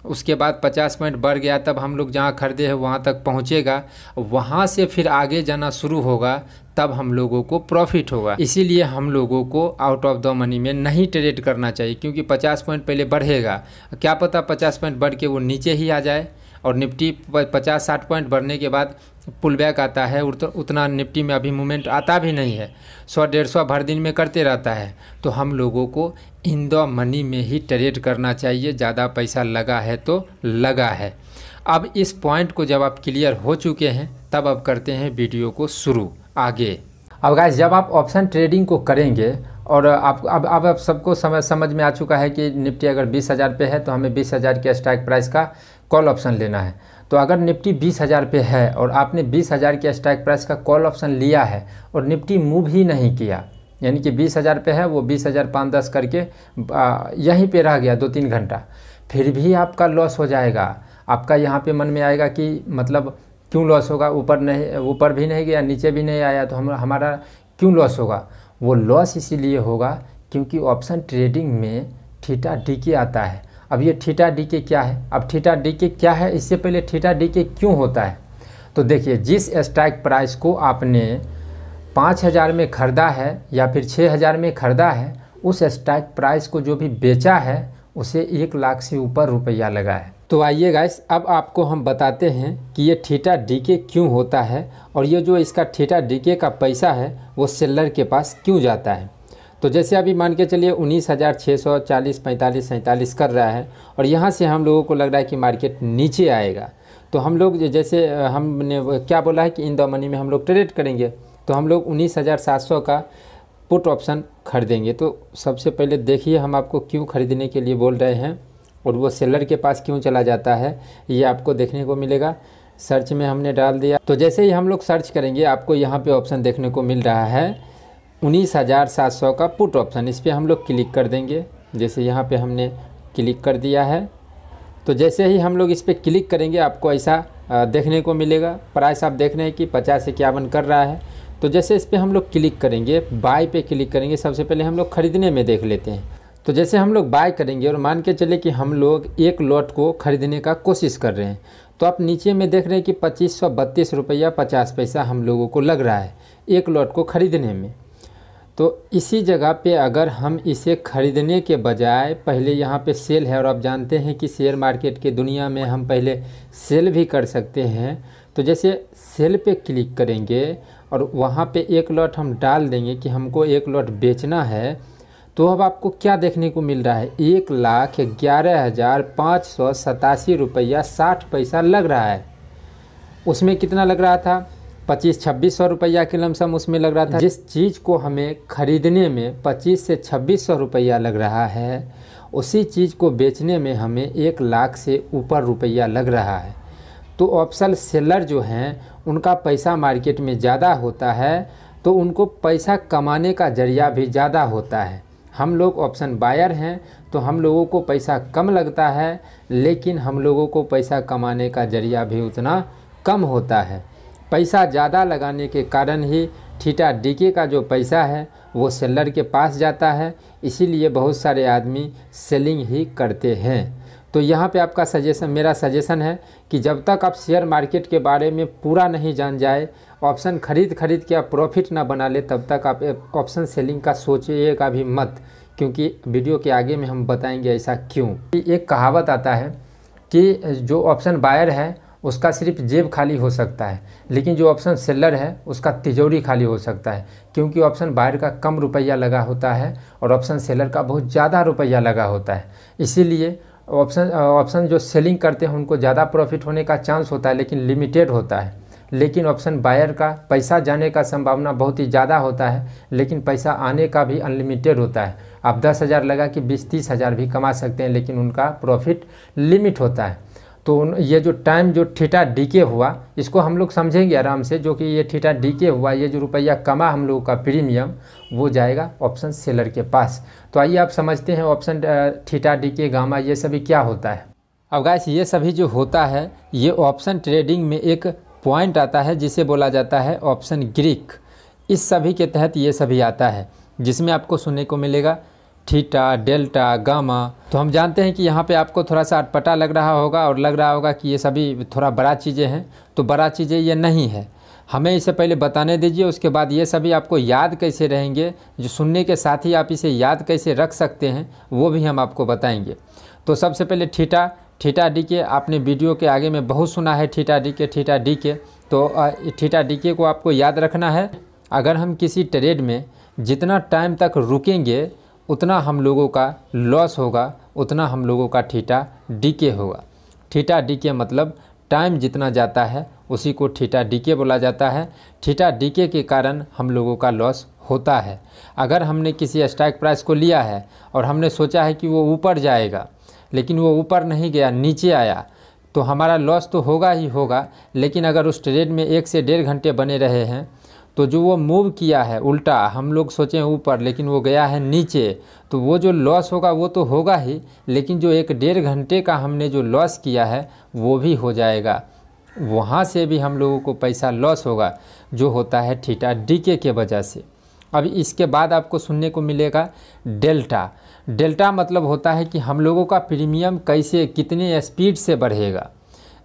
उसके बाद 50 पॉइंट बढ़ गया तब हम लोग जहाँ खरीदे हैं वहाँ तक पहुँचेगा, वहाँ से फिर आगे जाना शुरू होगा, तब हम लोगों को प्रॉफिट होगा। इसीलिए हम लोगों को आउट ऑफ द मनी में नहीं ट्रेड करना चाहिए, क्योंकि 50 पॉइंट पहले बढ़ेगा, क्या पता 50 पॉइंट बढ़ के वो नीचे ही आ जाए, और निफ्टी 50-60 पॉइंट बढ़ने के बाद पुल बैक आता है। उतना निफ्टी में अभी मूवमेंट आता भी नहीं है, 100-150 भर दिन में करते रहता है। तो हम लोगों को इन द मनी में ही ट्रेड करना चाहिए, ज़्यादा पैसा लगा है तो लगा है। अब इस पॉइंट को जब आप क्लियर हो चुके हैं तब अब करते हैं वीडियो को शुरू आगे। अब गाइस जब आप ऑप्शन ट्रेडिंग को करेंगे और अब सबको समझ में आ चुका है कि निफ्टी अगर 20,000 पे है तो हमें 20,000 के स्ट्राइक प्राइस का कॉल ऑप्शन लेना है। तो अगर निफ्टी 20,000 पे है और आपने 20,000 के स्ट्राइक प्राइस का कॉल ऑप्शन लिया है और निफ्टी मूव ही नहीं किया, यानी कि 20,000 पे है वो 20,510 करके यहीं पे रह गया 2-3 घंटा, फिर भी आपका लॉस हो जाएगा। आपका यहाँ पे मन में आएगा कि मतलब क्यों लॉस होगा, ऊपर भी नहीं गया नीचे भी नहीं आया तो हमारा क्यों लॉस होगा। वो लॉस इसीलिए होगा क्योंकि ऑप्शन ट्रेडिंग में थीटा डीके आता है। अब ये थीटा डीके क्या है, अब थीटा डीके क्या है, इससे पहले थीटा डीके क्यों होता है। तो देखिए जिस स्ट्राइक प्राइस को आपने 5,000 में ख़रीदा है या फिर 6,000 में ख़रीदा है, उस स्ट्राइक प्राइस को जो भी बेचा है उसे 1 लाख से ऊपर रुपया लगा है। तो आइए गाइस अब आपको हम बताते हैं कि ये थीटा डीके क्यों होता है और ये जो इसका थीटा डीके का पैसा है वो सेलर के पास क्यों जाता है। तो जैसे अभी मान के चलिए 19,640 45 47 कर रहा है और यहाँ से हम लोगों को लग रहा है कि मार्केट नीचे आएगा, तो हम लोग जैसे हमने क्या बोला है कि इन द मनी में हम लोग ट्रेड करेंगे, तो हम लोग 19,700 का पुट ऑप्शन खरीदेंगे। तो सबसे पहले देखिए हम आपको क्यों ख़रीदने के लिए बोल रहे हैं और वो सेलर के पास क्यों चला जाता है, ये आपको देखने को मिलेगा। सर्च में हमने डाल दिया, तो जैसे ही हम लोग सर्च करेंगे आपको यहाँ पे ऑप्शन देखने को मिल रहा है 19,700 का पुट ऑप्शन। इस पर हम लोग क्लिक कर देंगे। जैसे यहाँ पे हमने क्लिक कर दिया है, तो जैसे ही हम लोग इस पर क्लिक करेंगे आपको ऐसा देखने को मिलेगा। प्राइस आप देख रहे हैं कि 50-51 कर रहा है। तो जैसे इस पर हम लोग क्लिक करेंगे, बाय पे क्लिक करेंगे। सबसे पहले हम लोग ख़रीदने में देख लेते हैं। तो जैसे हम लोग बाय करेंगे और मान के चले कि हम लोग एक लॉट को ख़रीदने का कोशिश कर रहे हैं, तो आप नीचे में देख रहे हैं कि 2532 रुपया 50 पैसा हम लोगों को लग रहा है एक लॉट को ख़रीदने में। तो इसी जगह पे अगर हम इसे ख़रीदने के बजाय पहले यहाँ पे सेल है, और आप जानते हैं कि शेयर मार्केट के दुनिया में हम पहले सेल भी कर सकते हैं। तो जैसे सेल पे क्लिक करेंगे और वहाँ पे एक लॉट हम डाल देंगे कि हमको एक लॉट बेचना है, तो अब आपको क्या देखने को मिल रहा है 1,11,587 रुपया 60 पैसा लग रहा है। उसमें कितना लग रहा था 25-2600 रुपया के लमसम उसमें लग रहा था। जिस चीज़ को हमें ख़रीदने में 25 से 2600 रुपया लग रहा है, उसी चीज़ को बेचने में हमें 1 लाख से ऊपर रुपया लग रहा है। तो ऑप्शन सेलर जो हैं उनका पैसा मार्केट में ज़्यादा होता है, तो उनको पैसा कमाने का ज़रिया भी ज़्यादा होता है। हम लोग ऑप्शन बायर हैं तो हम लोगों को पैसा कम लगता है, लेकिन हम लोगों को पैसा कमाने का ज़रिया भी उतना कम होता है। पैसा ज़्यादा लगाने के कारण ही थीटा डीके का जो पैसा है वो सेलर के पास जाता है, इसीलिए बहुत सारे आदमी सेलिंग ही करते हैं। तो यहाँ पे आपका मेरा सजेशन है कि जब तक आप शेयर मार्केट के बारे में पूरा नहीं जान जाए, ऑप्शन खरीद के आप प्रॉफिट ना बना ले, तब तक आप ऑप्शन सेलिंग का सोचिएगा भी मत, क्योंकि वीडियो के आगे में हम बताएंगे ऐसा क्यों। एक कहावत आता है कि जो ऑप्शन बायर है उसका सिर्फ जेब खाली हो सकता है, लेकिन जो ऑप्शन सेलर है उसका तिजोरी खाली हो सकता है, क्योंकि ऑप्शन बायर का कम रुपया लगा होता है और ऑप्शन सेलर का बहुत ज़्यादा रुपया लगा होता है। इसीलिए ऑप्शन जो सेलिंग करते हैं उनको ज़्यादा प्रॉफिट होने का चांस होता है, लेकिन लिमिटेड होता है। लेकिन ऑप्शन बायर का पैसा जाने का संभावना बहुत ही ज़्यादा होता है, लेकिन पैसा आने का भी अनलिमिटेड होता है। आप 10,000 लगा कि 20-30 हज़ार भी कमा सकते हैं, लेकिन उनका प्रॉफिट लिमिट होता है। तो ये जो टाइम जो थीटा डीके हुआ इसको हम लोग समझेंगे आराम से, जो कि ये थीटा डीके हुआ, ये जो रुपया कमा हम लोगों का प्रीमियम वो जाएगा ऑप्शन सेलर के पास। तो आइए आप समझते हैं ऑप्शन थीटा डीके गामा ये सभी क्या होता है। अब गाइस ये सभी जो होता है ये ऑप्शन ट्रेडिंग में एक पॉइंट आता है जिसे बोला जाता है ऑप्शन ग्रीक। इस सभी के तहत ये सभी आता है, जिसमें आपको सुनने को मिलेगा थीटा, डेल्टा, गामा। तो हम जानते हैं कि यहाँ पे आपको थोड़ा सा अटपटा लग रहा होगा और लग रहा होगा कि ये सभी थोड़ा बड़ा चीज़ें हैं, तो बड़ा चीज़ें ये नहीं है। हमें इसे पहले बताने दीजिए, उसके बाद ये सभी आपको याद कैसे रहेंगे, जो सुनने के साथ ही आप इसे याद कैसे रख सकते हैं वो भी हम आपको बताएंगे। तो सबसे पहले थीटा डीके आपने वीडियो के आगे में बहुत सुना है, थीटा डीके। तो थीटा डीके को आपको याद रखना है। अगर हम किसी ट्रेड में जितना टाइम तक रुकेंगे उतना हम लोगों का लॉस होगा, उतना हम लोगों का थीटा डीके होगा। थीटा डीके मतलब टाइम जितना जाता है उसी को थीटा डीके बोला जाता है। थीटा डीके के कारण हम लोगों का लॉस होता है। अगर हमने किसी स्ट्राइक प्राइस को लिया है और हमने सोचा है कि वो ऊपर जाएगा, लेकिन वो ऊपर नहीं गया, नीचे आया, तो हमारा लॉस तो होगा ही होगा। लेकिन अगर उस ट्रेड में 1 से 1.5 घंटे बने रहे हैं तो जो वो मूव किया है उल्टा, हम लोग सोचें ऊपर लेकिन वो गया है नीचे, तो वो जो लॉस होगा वो तो होगा ही, लेकिन जो 1-1.5 घंटे का हमने जो लॉस किया है वो भी हो जाएगा। वहाँ से भी हम लोगों को पैसा लॉस होगा, जो होता है थीटा डीके के वजह से। अब इसके बाद आपको सुनने को मिलेगा डेल्टा। डेल्टा मतलब होता है कि हम लोगों का प्रीमियम कैसे, कितने स्पीड से बढ़ेगा।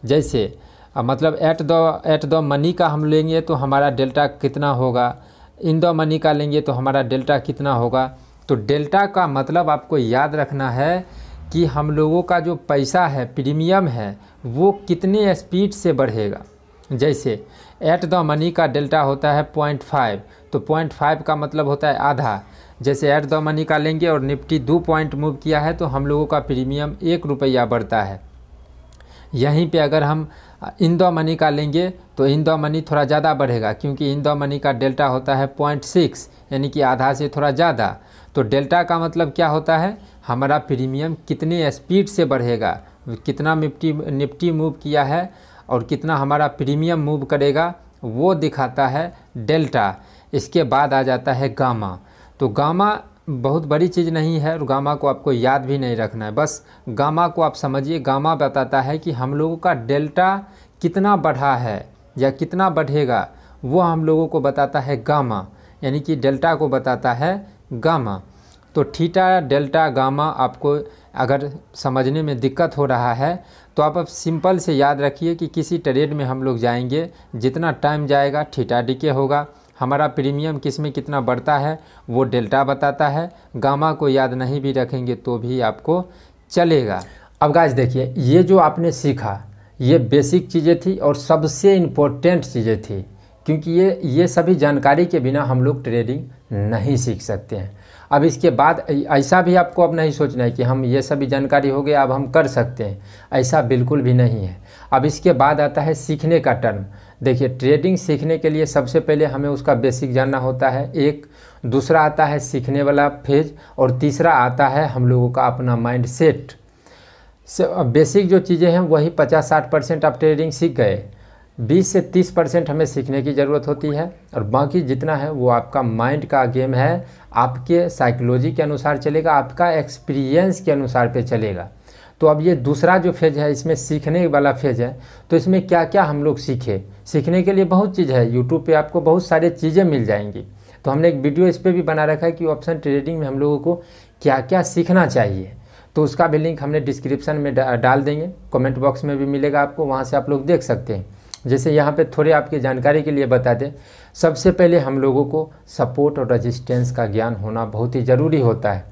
जैसे मतलब एट द मनी का हम लेंगे तो हमारा डेल्टा कितना होगा, इन द मनी का लेंगे तो हमारा डेल्टा कितना होगा। तो डेल्टा का मतलब आपको याद रखना है कि हम लोगों का जो पैसा है, प्रीमियम है, वो कितने स्पीड से बढ़ेगा। जैसे एट द मनी का डेल्टा होता है 0.5, तो 0.5 का मतलब होता है आधा। जैसे एट द मनी का लेंगे और निफ्टी 2 पॉइंट मूव किया है तो हम लोगों का प्रीमियम 1 रुपया बढ़ता है। यहीं पे अगर हम इन द मनी का लेंगे तो इन द मनी थोड़ा ज़्यादा बढ़ेगा, क्योंकि इन द मनी का डेल्टा होता है 0.6, यानी कि आधा से थोड़ा ज़्यादा। तो डेल्टा का मतलब क्या होता है, हमारा प्रीमियम कितने स्पीड से बढ़ेगा, कितना निफ्टी मूव किया है और कितना हमारा प्रीमियम मूव करेगा, वो दिखाता है डेल्टा। इसके बाद आ जाता है गामा। तो गामा बहुत बड़ी चीज़ नहीं है और गामा को आपको याद भी नहीं रखना है, बस गामा को आप समझिए। गामा बताता है कि हम लोगों का डेल्टा कितना बढ़ा है या कितना बढ़ेगा, वो हम लोगों को बताता है गामा, यानी कि डेल्टा को बताता है गामा। तो थीटा डेल्टा गामा आपको अगर समझने में दिक्कत हो रहा है तो आप सिंपल से याद रखिए कि किसी ट्रेड में हम लोग जाएंगे, जितना टाइम जाएगा थीटा डीके होगा, हमारा प्रीमियम किस में कितना बढ़ता है वो डेल्टा बताता है। गामा को याद नहीं भी रखेंगे तो भी आपको चलेगा। अब गाइस देखिए, ये जो आपने सीखा ये बेसिक चीज़ें थी और सबसे इम्पोर्टेंट चीज़ें थी, क्योंकि ये सभी जानकारी के बिना हम लोग ट्रेडिंग नहीं सीख सकते हैं। अब इसके बाद ऐसा भी आपको अब नहीं सोचना है कि हम ये सभी जानकारी हो गया अब हम कर सकते हैं, ऐसा बिल्कुल भी नहीं है। अब इसके बाद आता है सीखने का टर्म। देखिए, ट्रेडिंग सीखने के लिए सबसे पहले हमें उसका बेसिक जानना होता है, एक। दूसरा आता है सीखने वाला फेज, और तीसरा आता है हम लोगों का अपना माइंड सेट। बेसिक जो चीज़ें हैं वही 50-60% आप ट्रेडिंग सीख गए, 20 से 30% हमें सीखने की ज़रूरत होती है, और बाकी जितना है वो आपका माइंड का गेम है, आपके साइकोलॉजी के अनुसार चलेगा, आपका एक्सपीरियंस के अनुसार पे चलेगा। तो अब ये दूसरा जो फेज़ है, इसमें सीखने वाला फेज़ है, तो इसमें क्या क्या हम लोग सीखे। सीखने के लिए बहुत चीज़ है, यूट्यूब पे आपको बहुत सारी चीज़ें मिल जाएंगी। तो हमने एक वीडियो इस पर भी बना रखा है कि ऑप्शन ट्रेडिंग में हम लोगों को क्या क्या सीखना चाहिए, तो उसका भी लिंक हमने डिस्क्रिप्शन में डाल देंगे, कमेंट बॉक्स में भी मिलेगा आपको, वहाँ से आप लोग देख सकते हैं। जैसे यहाँ पे थोड़े आपकी जानकारी के लिए बता दें, सबसे पहले हम लोगों को सपोर्ट और रेजिस्टेंस का ज्ञान होना बहुत ही ज़रूरी होता है,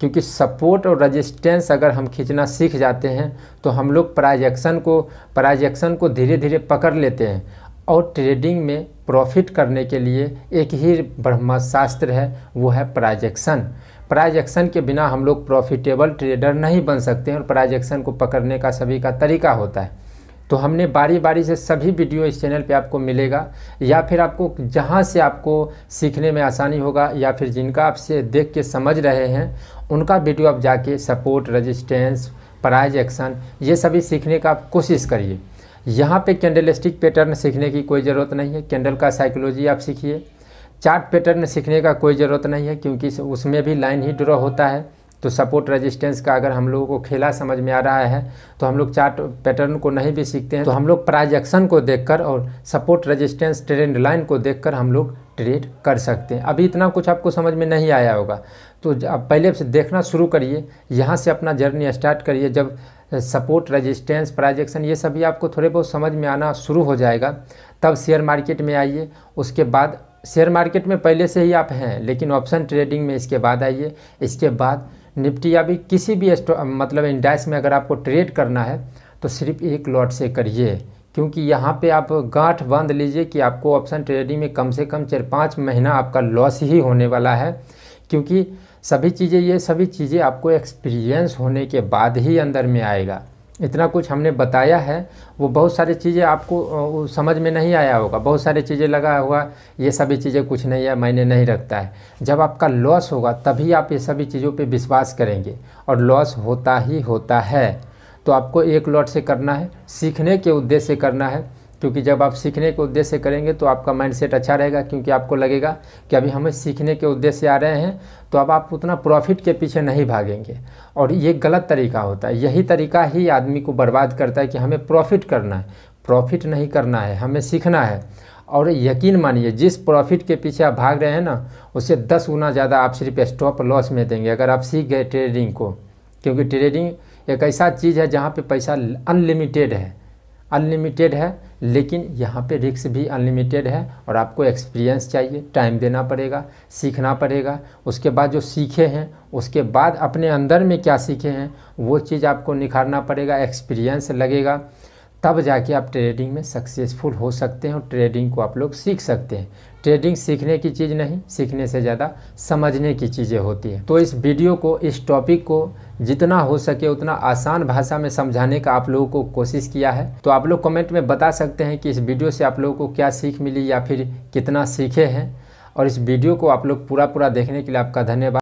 क्योंकि सपोर्ट और रेजिस्टेंस अगर हम खींचना सीख जाते हैं तो हम लोग प्राइस एक्शन को धीरे धीरे पकड़ लेते हैं। और ट्रेडिंग में प्रॉफिट करने के लिए एक ही ब्रह्मास्त्र है, वो है प्राइस एक्शन। प्राइस एक्शन के बिना हम लोग प्रॉफिटेबल ट्रेडर नहीं बन सकते हैं, और प्राइस एक्शन को पकड़ने का सभी का तरीका होता है। तो हमने बारी बारी से सभी वीडियो इस चैनल पे आपको मिलेगा, या फिर आपको जहाँ से आपको सीखने में आसानी होगा, या फिर जिनका आपसे देख के समझ रहे हैं उनका वीडियो आप जाके सपोर्ट, रेजिस्टेंस, प्राइस एक्शन ये सभी सीखने का आप कोशिश करिए। यहाँ पे कैंडलस्टिक पैटर्न सीखने की कोई ज़रूरत नहीं है, कैंडल का साइकोलॉजी आप सीखिए। चार्ट पैटर्न सीखने का कोई ज़रूरत नहीं है, क्योंकि उसमें भी लाइन ही ड्रॉ होता है। तो सपोर्ट रेजिस्टेंस का अगर हम लोगों को खेला समझ में आ रहा है तो हम लोग चार्ट पैटर्न को नहीं भी सीखते हैं, तो हम लोग प्राइस एक्शन को देखकर और सपोर्ट रेजिस्टेंस ट्रेंड लाइन को देखकर हम लोग ट्रेड कर सकते हैं। अभी इतना कुछ आपको समझ में नहीं आया होगा, तो आप पहले से देखना शुरू करिए, यहाँ से अपना जर्नी स्टार्ट करिए। जब सपोर्ट, रेजिस्टेंस, प्राइस एक्शन ये सभी आपको थोड़े बहुत समझ में आना शुरू हो जाएगा, तब शेयर मार्केट में आइए। उसके बाद शेयर मार्केट में पहले से ही आप हैं, लेकिन ऑप्शन ट्रेडिंग में इसके बाद आइए। इसके बाद निफ्टी या भी किसी भी मतलब इंडेक्स में अगर आपको ट्रेड करना है तो सिर्फ एक लॉट से करिए, क्योंकि यहाँ पे आप गांठ बांध लीजिए कि आपको ऑप्शन ट्रेडिंग में कम से कम 4-5 महीना आपका लॉस ही होने वाला है, क्योंकि ये सभी चीज़ें आपको एक्सपीरियंस होने के बाद ही अंदर में आएगा। इतना कुछ हमने बताया है, वो बहुत सारी चीज़ें आपको समझ में नहीं आया होगा, बहुत सारी चीज़ें लगा हुआ ये सभी चीज़ें कुछ नहीं है, मायने नहीं रखता है। जब आपका लॉस होगा तभी आप ये सभी चीज़ों पे विश्वास करेंगे, और लॉस होता ही होता है। तो आपको एक लॉट से करना है, सीखने के उद्देश्य से करना है, क्योंकि जब आप सीखने के उद्देश्य से करेंगे तो आपका माइंडसेट अच्छा रहेगा, क्योंकि आपको लगेगा कि अभी हमें सीखने के उद्देश्य से आ रहे हैं, तो अब आप उतना प्रॉफिट के पीछे नहीं भागेंगे। और ये गलत तरीका होता है, यही तरीका ही आदमी को बर्बाद करता है कि हमें प्रॉफिट करना है। प्रॉफिट नहीं करना है, हमें सीखना है। और यकीन मानिए, जिस प्रॉफिट के पीछे आप भाग रहे हैं ना, उससे 10 गुना ज़्यादा आप सिर्फ स्टॉप लॉस में देंगे अगर आप सीख गए ट्रेडिंग को। क्योंकि ट्रेडिंग एक ऐसा चीज़ है जहाँ पे पैसा अनलिमिटेड है, अनलिमिटेड है, लेकिन यहाँ पे रिस्क भी अनलिमिटेड है। और आपको एक्सपीरियंस चाहिए, टाइम देना पड़ेगा, सीखना पड़ेगा। उसके बाद जो सीखे हैं, उसके बाद अपने अंदर में क्या सीखे हैं वो चीज़ आपको निखारना पड़ेगा, एक्सपीरियंस लगेगा, तब जाके आप ट्रेडिंग में सक्सेसफुल हो सकते हैं और ट्रेडिंग को आप लोग सीख सकते हैं। ट्रेडिंग सीखने की चीज़ नहीं, सीखने से ज़्यादा समझने की चीज़ें होती हैं। तो इस वीडियो को, इस टॉपिक को जितना हो सके उतना आसान भाषा में समझाने का आप लोगों को कोशिश किया है। तो आप लोग कमेंट में बता सकते हैं कि इस वीडियो से आप लोगों को क्या सीख मिली या फिर कितना सीखे हैं। और इस वीडियो को आप लोग पूरा देखने के लिए आपका धन्यवाद।